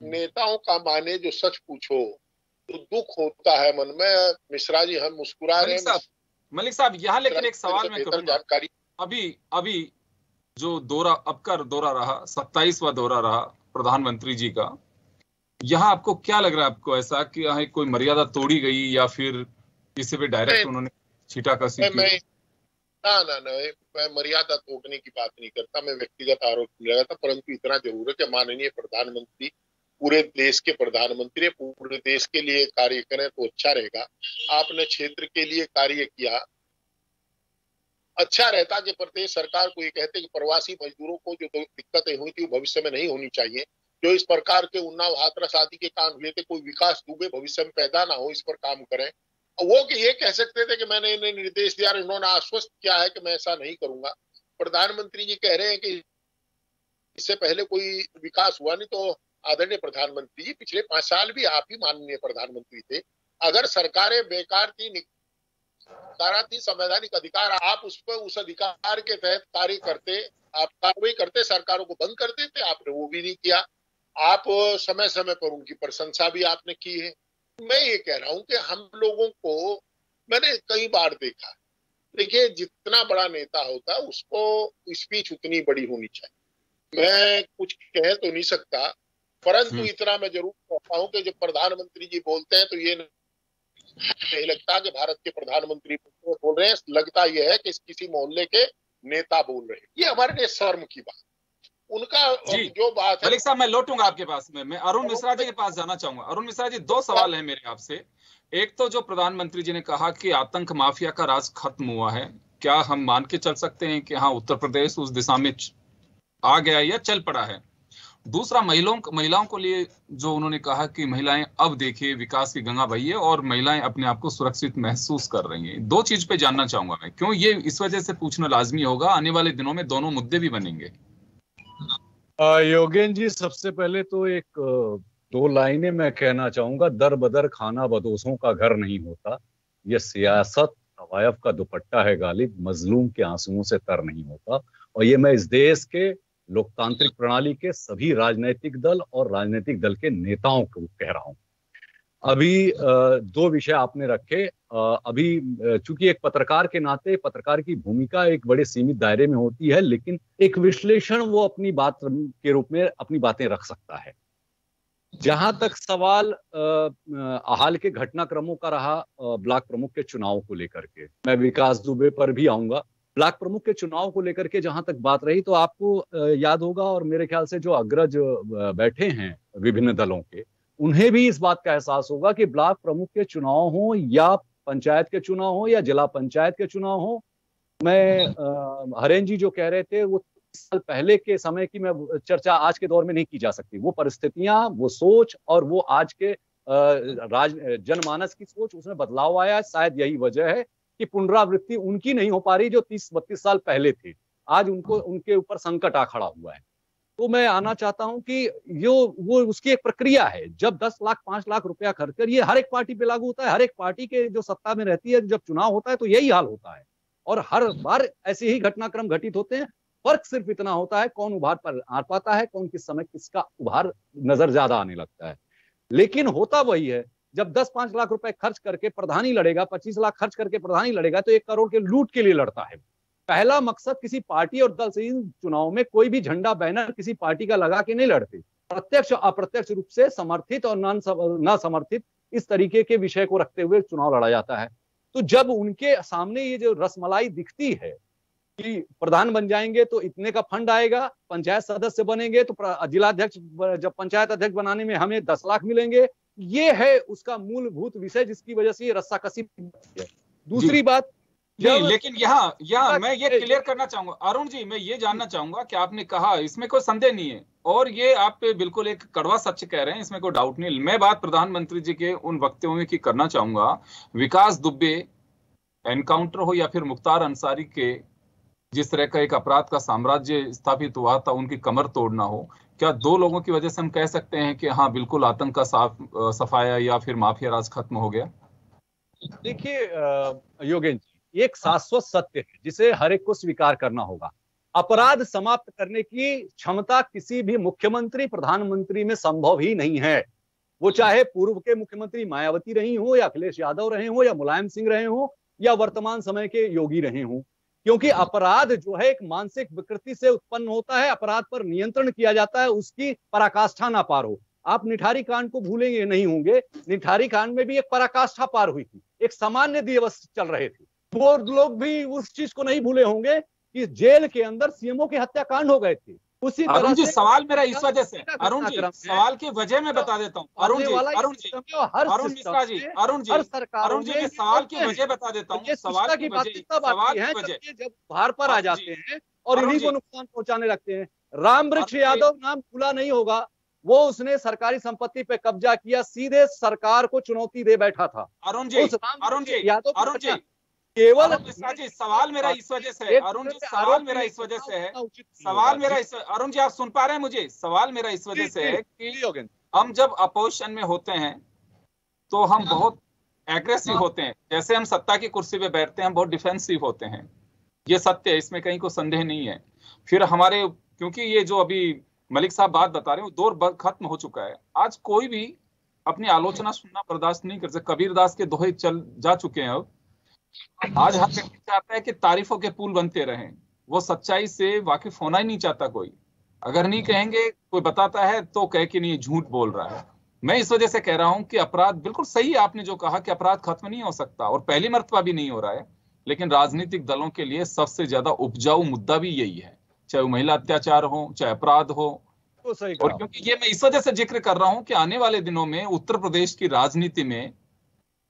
S4: नेताओं का माने जो सच पूछो तो दुख होता है मन में। मिश्रा जी, हम मुस्कुरा रहे हैं
S2: मलिक साहब यहाँ, लेकिन एक सवाल मैं करूंगा। जानकारी अभी जो दौरा, अब का दौरा रहा, 27वां दौरा रहा प्रधानमंत्री जी का, यहाँ आपको क्या लग रहा है? आपको ऐसा कि यहाँ कोई मर्यादा तोड़ी गई या फिर किसी पे डायरेक्ट उन्होंने छीटाकशी की?
S4: ना, मैं मर्यादा तोड़ने की बात नहीं करता, मैं व्यक्तिगत आरोप नहीं लगाता, परंतु इतना जरूर है कि माननीय प्रधानमंत्री पूरे देश के प्रधानमंत्री, पूरे देश के लिए कार्य करें तो अच्छा रहेगा। आपने क्षेत्र के लिए कार्य किया, अच्छा रहता कि प्रदेश सरकार को ये कहते कि प्रवासी मजदूरों को जो दिक्कतें हुई थी भविष्य में नहीं होनी चाहिए। जो इस प्रकार के उन्नाव, हाथरस आदि के कांड हुए थे, कोई विकास दुबे भविष्य में पैदा ना हो, इस पर काम करें। वो कि ये कह सकते थे कि मैंने इन्हें निर्देश दिया, इन्होंने आश्वस्त किया है कि मैं ऐसा नहीं करूंगा। प्रधानमंत्री जी कह रहे हैं कि इससे पहले कोई विकास हुआ नहीं, तो आदरणीय प्रधानमंत्री जी पिछले 5 साल भी आप ही माननीय प्रधानमंत्री थे। अगर सरकारें बेकार थी, सकारात्मक संवैधानिक अधिकार, आप उस पर उस अधिकार के तहत कार्य करते, आप कार्रवाई करते, सरकारों को बंद कर देते, आपने वो भी नहीं किया। आप समय समय पर उनकी प्रशंसा भी आपने की है। मैं ये कह रहा हूं कि हम लोगों को, मैंने कई बार देखा, देखिए जितना बड़ा नेता होता है उसको स्पीच उतनी बड़ी होनी चाहिए। मैं कुछ कह तो नहीं सकता, परंतु इतना मैं जरूर कहता हूं कि जब प्रधानमंत्री जी बोलते हैं तो ये नहीं लगता कि भारत के प्रधानमंत्री बोल रहे हैं, लगता यह है कि किसी मोहल्ले के नेता बोल रहे हैं। ये हमारे लिए शर्म की बात। उनका जो बात है,
S2: मलिक साहब मैं लौटूंगा आपके पास में, मैं अरुण मिश्रा जी के पास जाना चाहूंगा। अरुण मिश्रा जी, दो सवाल है मेरे आपसे। एक तो जो प्रधानमंत्री जी ने कहा कि आतंक माफिया का राज खत्म हुआ है, क्या हम मान के चल सकते हैं कि हाँ उत्तर प्रदेश उस दिशा में आ गया या चल पड़ा है? दूसरा, महिलाओं को लिए जो उन्होंने कहा कि महिलाएं अब देखिए विकास की गंगा बही है और महिलाएं अपने आप को सुरक्षित महसूस कर रही हैं। दो चीज पे जानना चाहूंगा मैं, क्यों ये इस वजह से पूछना लाजमी होगा, आने वाले दिनों में दोनों मुद्दे भी बनेंगे।
S5: योगेन जी, सबसे पहले तो एक दो लाइनें मैं कहना चाहूंगा। दर बदर खाना बदोसों का घर नहीं होता, यह सियासत तवायफ का दुपट्टा है गालिब, मजलूम के आंसुओं से तर नहीं होता। और ये मैं इस देश के लोकतांत्रिक प्रणाली के सभी राजनीतिक दल और राजनीतिक दल के नेताओं को कह रहा हूं। अभी दो विषय आपने रखे। अभी चूंकि एक पत्रकार के नाते पत्रकार की भूमिका एक बड़े सीमित दायरे में होती है, लेकिन एक विश्लेषण वो अपनी बात के रूप में अपनी बातें रख सकता है। जहां तक सवाल हाल के घटनाक्रमों का रहा ब्लॉक प्रमुख के चुनाव को लेकर के, मैं विकास दुबे पर भी आऊंगा। ब्लॉक प्रमुख के चुनाव को लेकर के जहां तक बात रही, तो आपको याद होगा और मेरे ख्याल से जो अग्रज बैठे हैं विभिन्न दलों के, उन्हें भी इस बात का एहसास होगा कि ब्लॉक प्रमुख के चुनाव हो या पंचायत के चुनाव हो या जिला पंचायत के चुनाव हो, मैं हरेन जी जो कह रहे थे वो 30 साल पहले के समय की मैं चर्चा आज के दौर में नहीं की जा सकती। वो परिस्थितियां, वो सोच और वो आज के जनमानस की सोच, उसमें बदलाव आया। शायद यही वजह है कि पुनरावृत्ति उनकी नहीं हो पा रही जो 30-32 साल पहले थे। आज उनके ऊपर संकट आ खड़ा हुआ है। तो मैं आना चाहता हूं कि वो उसकी एक प्रक्रिया है। जब 10 लाख 5 लाख रुपया खर्च कर, ये हर एक पार्टी पे लागू होता है। हर एक पार्टी के जो सत्ता में रहती है, जब चुनाव होता है तो यही हाल होता है और हर बार ऐसे ही घटनाक्रम घटित होते हैं। फर्क सिर्फ इतना होता है कौन उभार पर आ पाता है, कौन किस समय किसका उभार नजर ज्यादा आने लगता है। लेकिन होता वही है, जब 10-5 लाख रुपए खर्च करके प्रधानी लड़ेगा, 25 लाख खर्च करके प्रधानी लड़ेगा, तो 1 करोड़ के लूट के लिए लड़ता है। पहला मकसद किसी पार्टी और दल से इन चुनाव में कोई भी झंडा बैनर किसी पार्टी का लगा के नहीं लड़ते। प्रत्यक्ष अप्रत्यक्ष रूप से समर्थित और न समर्थित इस तरीके के विषय को रखते हुए चुनाव लड़ा जाता है। तो जब उनके सामने ये जो रसमलाई दिखती है कि प्रधान बन जाएंगे तो इतने का फंड आएगा, पंचायत सदस्य बनेंगे तो जिलाध्यक्ष, जब पंचायत अध्यक्ष बनाने में हमें 10 लाख मिलेंगे, ये है उसका मूलभूत विषय जिसकी वजह से ये रस्साकसी है। दूसरी बात,
S2: लेकिन यहाँ मैं ये क्लियर करना चाहूंगा अरुण जी, मैं ये जानना चाहूंगा कि आपने कहा, इसमें कोई संदेह नहीं है और ये आप पे बिल्कुल एक कड़वा सच कह रहे हैं, इसमें कोई डाउट नहीं। मैं बात प्रधानमंत्री जी के उन वक्तव्यों की करना चाहूंगा। विकास दुबे एनकाउंटर हो या फिर मुख्तार अंसारी के जिस तरह का एक अपराध का साम्राज्य स्थापित हुआ था, उनकी कमर तोड़ना हो, क्या दो लोगों की वजह से हम कह सकते हैं कि हाँ बिल्कुल आतंक का सफाया या फिर माफिया राज खत्म हो गया?
S5: देखिए योगेन जी, एक शाश्वत सत्य है जिसे हर एक को स्वीकार करना होगा। अपराध समाप्त करने की क्षमता किसी भी मुख्यमंत्री प्रधानमंत्री में संभव ही नहीं है। वो चाहे पूर्व के मुख्यमंत्री मायावती रही हो या अखिलेश यादव रहे हो या मुलायम सिंह रहे हो या वर्तमान समय के योगी रहे हो, क्योंकि अपराध जो है एक मानसिक विकृति से उत्पन्न होता है। अपराध पर नियंत्रण किया जाता है, उसकी पराकाष्ठा ना पार हो। आप निठारी कांड को भूलेंगे नहीं होंगे, निठारी कांड में भी एक पराकाष्ठा पार हुई थी, एक सामान्य दिवस चल रहे थे। वो लोग भी उस चीज को नहीं भूले होंगे कि जेल के अंदर सीएमओ के हत्याकांड हो गए थे। उसी
S2: अरुण जी, सवाल मेरा इस वजह से, अरुण जी सवाल की वजह मैं बता देता हूँ। अरुण मिश्रा जी, अरुण जी मैं सवाल की वजह बता देता हूँ। सवाल की वजह
S5: जब बाहर पर आ जाते हैं और इन्हीं को नुकसान पहुंचाने लगते हैं। रामवृक्ष यादव नाम खुला नहीं होगा, वो उसने सरकारी संपत्ति पे कब्जा किया, सीधे सरकार को चुनौती दे बैठा था।
S2: अरुण जी
S5: यादव
S2: केवल सवाल मेरा इस वजह से है, अरुण जी सवाल मेरा इस वजह से है, अरुण जी आप सुन पा रहे हैं मुझे? सवाल मेरा इस वजह से है कि हम जब अपोजिशन में होते हैं तो हम बहुत एग्रेसिव होते हैं। जैसे हम सत्ता की कुर्सी पे बैठते हैं, हम बहुत डिफेंसिव होते हैं, ये सत्य है, इसमें कहीं कोई संदेह नहीं है। फिर हमारे, क्योंकि ये जो अभी मलिक साहब बात बता रहे हैं, वो दौर खत्म हो चुका है। आज कोई भी अपनी आलोचना सुनना बर्दाश्त नहीं कर सकता। कबीरदास के दोहे चल जा चुके हैं। अब आज हर व्यक्ति चाहता है कि तारीफों के पुल बनते रहें, वो सच्चाई से वाकिफ होना ही नहीं चाहता कोई। अगर नहीं कहेंगे, कोई बताता है तो कह के नहीं, झूठ बोल रहा है। मैं इस वजह से कह रहा हूं कि अपराध, बिल्कुल सही है आपने जो कहा कि अपराध खत्म नहीं हो सकता, और पहली मर्तबा भी नहीं हो रहा है, लेकिन राजनीतिक दलों के लिए सबसे ज्यादा उपजाऊ मुद्दा भी यही है, चाहे वो महिला अत्याचार हो, चाहे अपराध हो।
S5: तो सही
S2: और क्योंकि ये मैं इस वजह से जिक्र कर रहा हूं कि आने वाले दिनों में उत्तर प्रदेश की राजनीति में,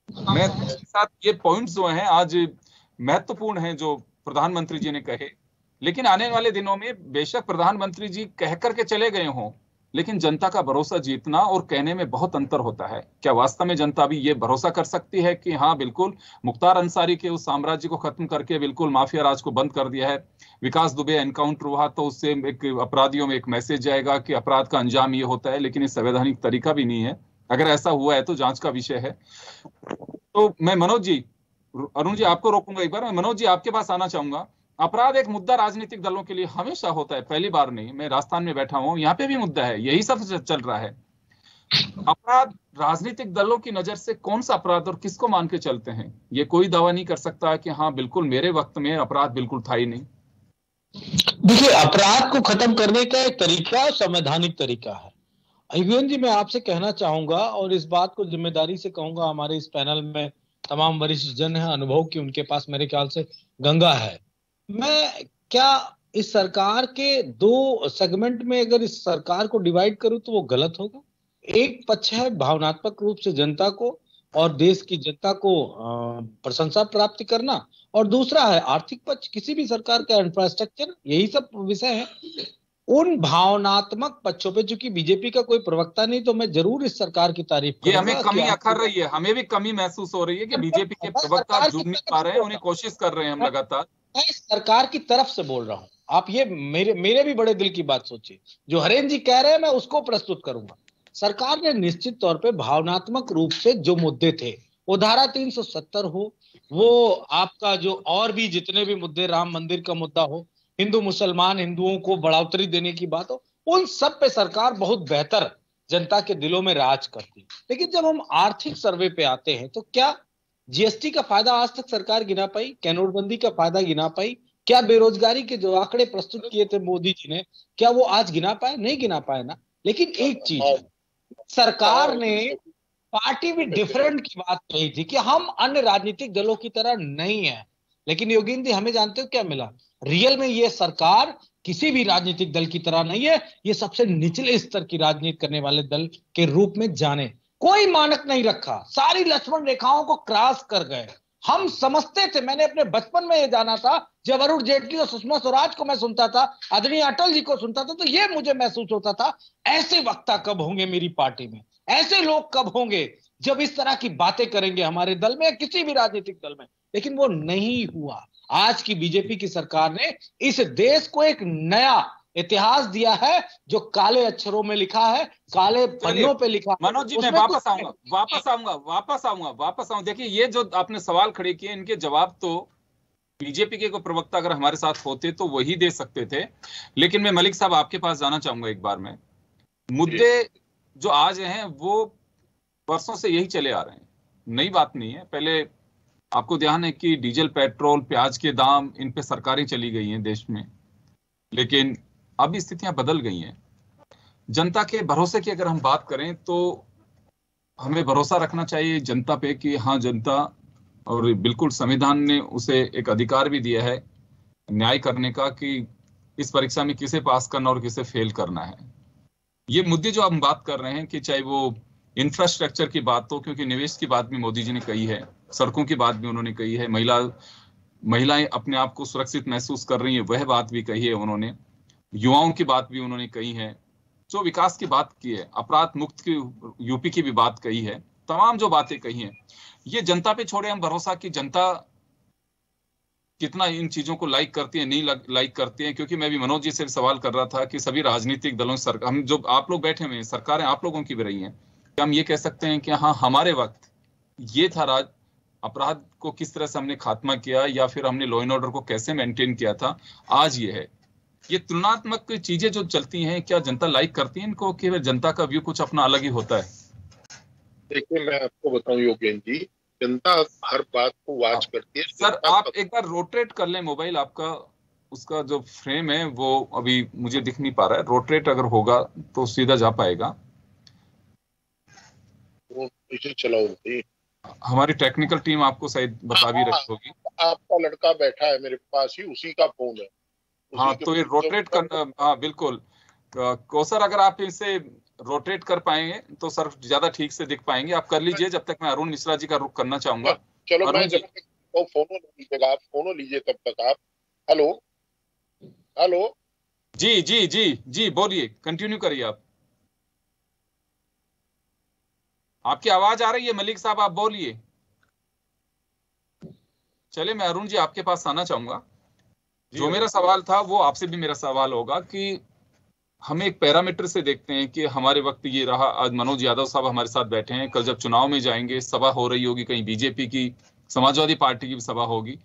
S2: मैं साथ ये पॉइंट्स जो हैं आज महत्वपूर्ण हैं जो प्रधानमंत्री जी ने कहे, लेकिन आने वाले दिनों में बेशक प्रधानमंत्री जी कह करके चले गए हों, लेकिन जनता का भरोसा जीतना और कहने में बहुत अंतर होता है। क्या वास्तव में जनता भी ये भरोसा कर सकती है कि हाँ बिल्कुल मुख्तार अंसारी के उस साम्राज्य को खत्म करके बिल्कुल माफिया राज को बंद कर दिया है, विकास दुबे एनकाउंटर हुआ तो उससे एक अपराधियों में एक मैसेज जाएगा कि अपराध का अंजाम ये होता है, लेकिन ये संवैधानिक तरीका भी नहीं है। अगर ऐसा हुआ है तो जांच का विषय है। तो मैं मनोज जी, अरुण जी आपको रोकूंगा एक बार, मैं मनोज जी आपके पास आना चाहूंगा। अपराध एक मुद्दा राजनीतिक दलों के लिए हमेशा होता है, पहली बार नहीं। मैं राजस्थान में बैठा हूं, यहाँ पे भी मुद्दा है, यही सब चल रहा है। अपराध राजनीतिक दलों की नजर से कौन सा अपराध और किसको मान के चलते हैं, ये कोई दावा नहीं कर सकता कि हाँ बिल्कुल मेरे वक्त में अपराध बिल्कुल था ही नहीं।
S3: देखिए, अपराध को खत्म करने का एक तरीका संवैधानिक तरीका है। अभिमन्यु जी, मैं आपसे कहना चाहूंगा और इस बात को जिम्मेदारी से कहूंगा, हमारे इस पैनल में तमाम वरिष्ठ जन है, अनुभव की उनके पास मेरे ख्याल से गंगा है। मैं क्या इस सरकार के दो सेगमेंट में अगर इस सरकार को डिवाइड करूं तो वो गलत होगा। एक पक्ष है भावनात्मक रूप से जनता को और देश की जनता को प्रशंसा प्राप्त करना, और दूसरा है आर्थिक पक्ष, किसी भी सरकार का इंफ्रास्ट्रक्चर, यही सब विषय है। उन भावनात्मक पक्षों पे, चूंकि बीजेपी का कोई प्रवक्ता नहीं, तो मैं जरूर इस सरकार की तारीफ
S2: ये हमें कमी अखर रही है, हमें भी कमी महसूस हो रही है कि बीजेपी के प्रवक्ता जुड़ नहीं पा रहे हैं, उन्हें कोशिश कर रहे हैं हम लगातार।
S3: मैं सरकार की तरफ से बोल रहा हूं, आप ये मेरे भी बड़े दिल की बात सोचिए। जो हरेन जी कह रहे हैं मैं उसको प्रस्तुत करूंगा। सरकार ने निश्चित तौर पे भावनात्मक रूप से जो मुद्दे थे, वो धारा 370 हो, वो आपका जो और भी जितने भी मुद्दे, राम मंदिर का मुद्दा हो, हिंदू मुसलमान, हिंदुओं को बढ़ोतरी देने की बात हो, उन सब पे सरकार बहुत बेहतर जनता के दिलों में राज करती। लेकिन जब हम आर्थिक सर्वे पे आते हैं तो क्या जीएसटी का फायदा आज तक सरकार गिना पाई? क्या नोटबंदी का फायदा गिना पाई? क्या बेरोजगारी के जो आंकड़े प्रस्तुत किए थे मोदी जी ने, क्या वो आज गिना पाए? नहीं गिना पाए ना। लेकिन एक चीज है, सरकार ने पार्टी भी डिफरेंट की बात कही थी कि हम अन्य राजनीतिक दलों की तरह नहीं है। लेकिन योगेंद्र जी, हमें जानते हो क्या मिला? रियल में ये सरकार किसी भी राजनीतिक दल की तरह नहीं है, ये सबसे निचले स्तर की राजनीति करने वाले दल के रूप में जाने। कोई मानक नहीं रखा, सारी लक्ष्मण रेखाओं को क्रॉस कर गए। हम समझते थे, मैंने अपने बचपन में ये जाना था, जब अरुण जेटली और सुषमा स्वराज को मैं सुनता था, आदरणीय अटल जी को सुनता था, तो ये मुझे महसूस होता था, ऐसे वक्ता कब होंगे मेरी पार्टी में, ऐसे लोग कब होंगे जब इस तरह की बातें करेंगे हमारे दल में या किसी भी राजनीतिक दल में। लेकिन वो नहीं हुआ। आज की बीजेपी की सरकार ने इस देश को एक नया इतिहास दिया है, जो काले अक्षरों में लिखा है, काले पन्नों पे लिखा है।
S2: मनोज जी, मैं वापस आऊंगा। देखिए, ये जो आपने सवाल खड़े किए, इनके जवाब तो बीजेपी के कोई प्रवक्ता अगर हमारे साथ होते तो वही दे सकते थे। लेकिन मैं मलिक साहब आपके पास जाना चाहूंगा एक बार में। मुद्दे जो आज हैं वो वर्षों से यही चले आ रहे हैं, नई बात नहीं है। पहले आपको ध्यान है कि डीजल, पेट्रोल, प्याज के दाम, इन पे सरकारें चली गई हैं देश में, लेकिन अब स्थितियां बदल गई हैं। जनता के भरोसे की अगर हम बात करें तो हमें भरोसा रखना चाहिए जनता पे कि हाँ, जनता, और बिल्कुल संविधान ने उसे एक अधिकार भी दिया है न्याय करने का कि इस परीक्षा में किसे पास करना और किसे फेल करना है। ये मुद्दे जो हम बात कर रहे हैं कि चाहे वो इंफ्रास्ट्रक्चर की बात हो, क्योंकि निवेश की बात भी मोदी जी ने कही है, सड़कों की बात भी उन्होंने कही है, महिलाएं अपने आप को सुरक्षित महसूस कर रही है, वह बात भी कही है उन्होंने, युवाओं की बात भी उन्होंने कही है, जो विकास की बात की है, अपराध मुक्त की यूपी की भी बात कही है, तमाम जो बातें कही हैं, ये जनता पे छोड़े हम भरोसा कि जनता कितना इन चीजों को लाइक करती है, नहीं लाइक करती है। क्योंकि मैं भी मनोज जी से सवाल कर रहा था कि सभी राजनीतिक दलों सरकार, हम जो आप लोग बैठे हुए हैं, सरकारें आप लोगों की भी रही हैं, हम ये कह सकते हैं कि हाँ, हमारे वक्त ये था राज, अपराध को किस तरह से हमने खात्मा किया या फिर हमने लॉ एंड ऑर्डर को कैसे मेंटेन किया था, आज ये है। ये तुलनात्मक चीजें जो चलती हैं, क्या जनता लाइक करती है इनको कि जनता का व्यू कुछ अपना अलग ही होता है?
S4: देखिए, मैं आपको बताऊं योगेंद्र जी, जनता हर बात को वॉच करती है।
S2: सर आप एक बार रोटेट कर लें मोबाइल आपका, उसका जो फ्रेम है वो अभी मुझे दिख नहीं पा रहा है, रोटेट अगर होगा तो सीधा जा पाएगा।
S4: वो पीछे चलाओ भाई,
S2: हमारी टेक्निकल टीम आपको शायद बता भी रही होगी।
S4: आपका लड़का बैठा है मेरे पास ही, उसी का फोन है।
S2: हाँ, तो ये रोटेट करना, हाँ बिल्कुल कौसर, अगर आप इसे रोटेट कर पाएंगे तो सर ज्यादा ठीक से दिख पाएंगे। आप कर लीजिए, जब तक मैं अरुण मिश्रा जी का रुख करना चाहूंगा।
S4: चलो, मैं जब तक फोनो लीजिएगा, आप फोनो लीजिए तब तक आप। हेलो हेलो,
S2: जी जी जी जी बोलिए, कंटिन्यू करिए आप। आपकी आवाज आ रही है मलिक साहब, आप बोलिए। चलिए, मैं अरुण जी आपके पास आना चाहूंगा। जो मेरा सवाल था वो आपसे भी मेरा सवाल होगा कि हम एक पैरामीटर से देखते हैं कि हमारे वक्त ये रहा, आज मनोज यादव साहब हमारे साथ बैठे हैं, कल जब चुनाव में जाएंगे, सभा हो रही होगी, कहीं बीजेपी की, समाजवादी पार्टी की भी सभा होगी,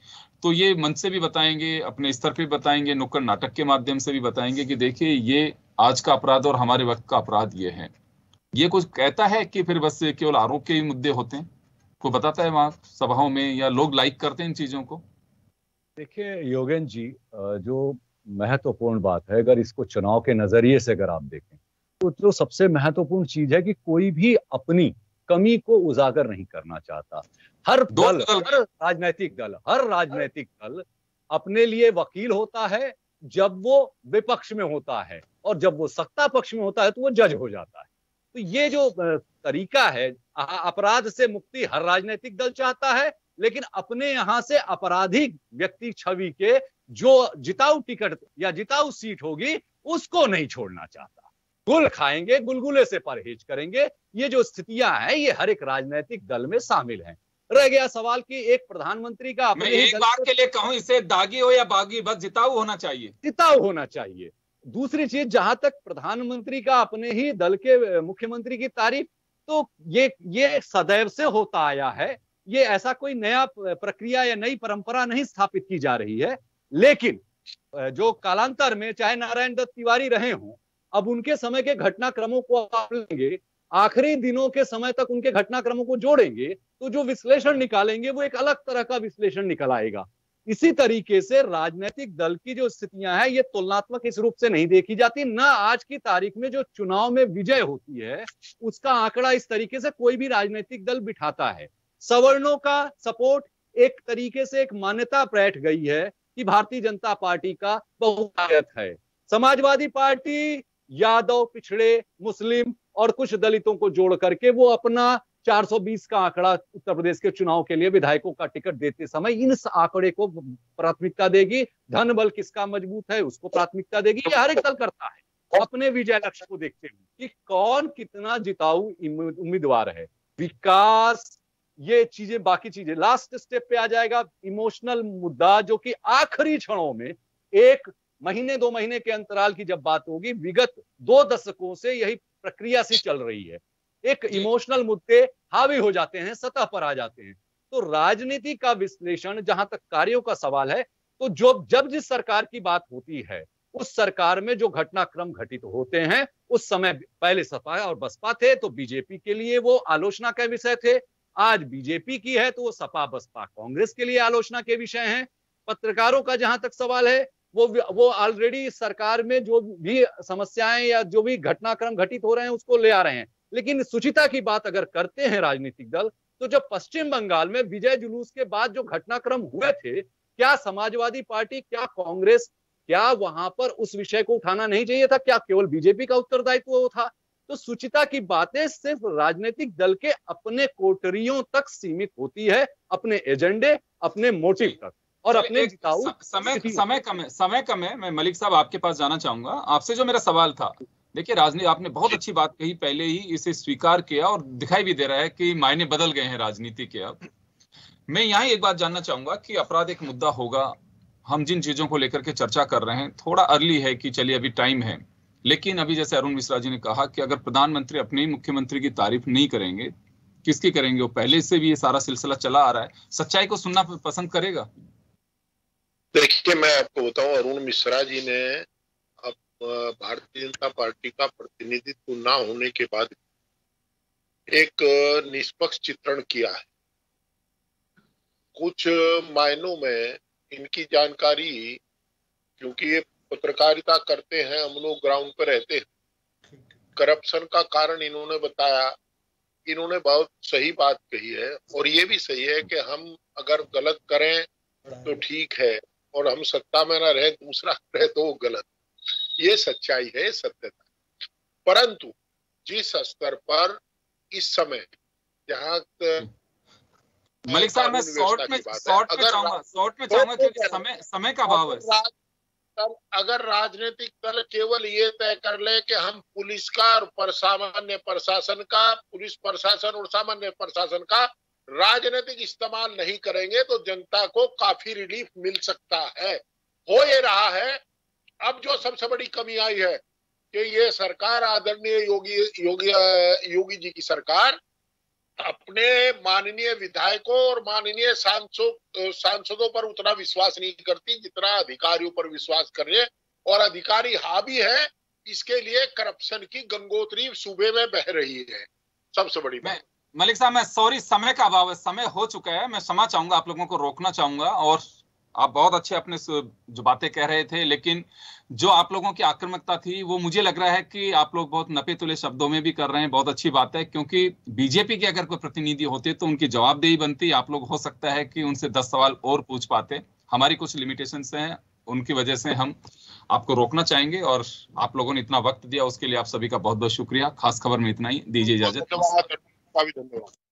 S2: तो ये मंच से भी बताएंगे, अपने स्तर पे बताएंगे, नुक्कड़ नाटक के माध्यम से भी बताएंगे कि देखिए ये आज का अपराध और हमारे वक्त का अपराध ये है। ये कुछ कहता है कि फिर बस केवल आरोप के ही मुद्दे होते हैं? कोई बताता है वहां सभाओं में, या लोग लाइक करते हैं इन चीजों को?
S5: देखिए योगेंद्र जी, जो महत्वपूर्ण बात है, अगर इसको चुनाव के नजरिए से अगर आप देखें तो जो सबसे महत्वपूर्ण चीज है कि कोई भी अपनी कमी को उजागर नहीं करना चाहता। हर राजनीतिक दल अपने लिए वकील होता है जब वो विपक्ष में होता है, और जब वो सत्ता पक्ष में होता है तो वो जज हो जाता है। तो ये जो तरीका है, अपराध से मुक्ति हर राजनीतिक दल चाहता है, लेकिन अपने यहां से आपराधिक व्यक्ति छवि के जो जिताऊ टिकट या जिताऊ सीट होगी उसको नहीं छोड़ना चाहता। गुल खाएंगे, गुलगुले से परहेज करेंगे। ये जो स्थितियां हैं ये हर एक राजनीतिक दल में शामिल हैं। रह गया सवाल कि एक प्रधानमंत्री का,
S2: मैं एक बात के लिए कहूं, इसे दागी हो या बागी, बस जिताऊ होना चाहिए,
S5: जिताऊ होना चाहिए। दूसरी चीज, जहां तक प्रधानमंत्री का अपने ही दल के मुख्यमंत्री की तारीफ, तो ये सदैव से होता आया है। ये ऐसा कोई नया प्रक्रिया या नई परंपरा नहीं स्थापित की जा रही है। लेकिन जो कालांतर में चाहे नारायण दत्त तिवारी रहे हों, अब उनके समय के घटनाक्रमों को आप लेंगे, आखिरी दिनों के समय तक उनके घटनाक्रमों को जोड़ेंगे, तो जो विश्लेषण निकालेंगे वो एक अलग तरह का विश्लेषण निकल आएगा। इसी तरीके से राजनीतिक दल की जो स्थितियां हैं ये तुलनात्मक इस रूप से नहीं देखी जाती। ना आज की तारीख में जो चुनाव में विजय होती है उसका आंकड़ा इस तरीके से कोई भी राजनीतिक दल बिठाता है। सवर्णों का सपोर्ट एक तरीके से एक मान्यता बैठ गई है कि भारतीय जनता पार्टी का बहुआयत है। समाजवादी पार्टी यादव, पिछड़े, मुस्लिम और कुछ दलितों को जोड़ करके वो अपना 420 का आंकड़ा उत्तर प्रदेश के चुनाव के लिए विधायकों का टिकट देते समय इन आंकड़े को प्राथमिकता देगी। धन बल किसका मजबूत है उसको प्राथमिकता देगी। ये हर एक दल करता है अपने विजय लक्ष्य को देखते हुए कि कौन कितना जिताऊ उम्मीदवार है। विकास, ये चीजें, बाकी चीजें लास्ट स्टेप पे आ जाएगा। इमोशनल मुद्दा जो कि आखिरी क्षणों में 1 महीने 2 महीने के अंतराल की जब बात होगी, विगत 2 दशकों से यही प्रक्रिया सी चल रही है। एक इमोशनल मुद्दे हावी हो जाते हैं, सतह पर आ जाते हैं। तो राजनीति का विश्लेषण, जहां तक कार्यों का सवाल है, तो जब जिस सरकार की बात होती है उस सरकार में जो घटनाक्रम घटित होते हैं, उस समय पहले सपा और बसपा थे तो बीजेपी के लिए वो आलोचना के विषय थे। आज बीजेपी की है तो वो सपा बसपा कांग्रेस के लिए आलोचना के विषय हैं। पत्रकारों का जहां तक सवाल है, वो ऑलरेडी सरकार में जो भी समस्याएं या जो भी घटनाक्रम घटित हो रहे हैं उसको ले आ रहे हैं। लेकिन शुचिता की बात अगर करते हैं राजनीतिक दल, तो जब पश्चिम बंगाल में विजय जुलूस के बाद जो घटनाक्रम हुए थे, क्या समाजवादी पार्टी, क्या कांग्रेस, क्या वहां पर उस विषय को उठाना नहीं चाहिए था? क्या केवल बीजेपी का उत्तरदायित्व था? तो शुचिता की बातें सिर्फ राजनीतिक दल के अपने कोटरियों तक सीमित होती है, अपने एजेंडे, अपने मोटिव तक, और अपने जिताऊ।
S2: समय कम है। मैं मलिक साहब आपके पास जाना चाहूंगा। आपसे जो मेरा सवाल था, देखिए राजनीति, आपने बहुत अच्छी बात कही, पहले ही इसे स्वीकार किया और दिखाई भी दे रहा है कि मायने बदल गए हैं राजनीति के। अब मैं यहाँ एक बात जानना चाहूंगा कि अपराध एक मुद्दा होगा, हम जिन चीजों को लेकर के चर्चा कर रहे हैं, थोड़ा अर्ली है कि चलिए अभी टाइम है, लेकिन अभी जैसे अरुण मिश्रा जी ने कहा कि अगर प्रधानमंत्री अपने ही मुख्यमंत्री की तारीफ नहीं करेंगे किसकी करेंगे? वो पहले से भी ये सारा सिलसिला चला आ रहा है, सच्चाई को सुनना पसंद करेगा?
S4: देखिए, मैं आपको बताऊं, अरुण मिश्रा जी ने अब भारतीय जनता पार्टी का प्रतिनिधित्व ना होने के बाद एक निष्पक्ष चित्रण किया है। कुछ मायनों में इनकी जानकारी, क्योंकि ये पत्रकारिता करते हैं, हम लोग ग्राउंड पर रहते हैं, करप्शन का कारण इन्होंने बताया। इन्होंने बहुत सही बात कही है, और ये भी सही है कि हम अगर गलत करें तो ठीक है, और हम सत्ता में ना रहे, दूसरा करे तो वो गलत। ये सच्चाई है, सत्यता। परंतु जिस स्तर पर इस समय, जहां
S2: मलिक साहब, मैं शॉर्ट में चाहूंगा क्योंकि समय का अभाव है।
S4: अगर राजनीतिक दल केवल ये तय कर ले कि हम पुलिस का और सामान्य प्रशासन का, पुलिस प्रशासन और सामान्य प्रशासन का राजनीतिक इस्तेमाल नहीं करेंगे, तो जनता को काफी रिलीफ मिल सकता है। हो ये रहा है। अब जो सबसे बड़ी कमी आई है कि ये सरकार, आदरणीय योगी जी की सरकार, अपने माननीय विधायकों और माननीय सांसदों पर उतना विश्वास नहीं करती जितना अधिकारियों पर विश्वास कर रहे हैं, और अधिकारी हावी है। इसके लिए करप्शन की गंगोत्री सूबे में बह रही है। सबसे बड़ी बात।
S2: मलिक साहब, मैं सॉरी, समय का अभाव है, समय हो चुका है, मैं क्षमा चाहूंगा, आप लोगों को रोकना चाहूंगा। और आप बहुत अच्छे अपने जो बातें कह रहे थे, लेकिन जो आप लोगों की आक्रामकता थी वो मुझे लग रहा है कि आप लोग बहुत नपे तुले शब्दों में भी कर रहे हैं। बहुत अच्छी बात है, क्योंकि बीजेपी के अगर कोई प्रतिनिधि होते तो उनकी जवाबदेही बनती। आप लोग हो सकता है कि उनसे 10 सवाल और पूछ पाते। हमारी कुछ लिमिटेशंस हैं, उनकी वजह से हम आपको रोकना चाहेंगे, और आप लोगों ने इतना वक्त दिया उसके लिए आप सभी का बहुत बहुत शुक्रिया। खास खबर में इतना ही, दीजिए इजाजत।
S4: धन्यवाद।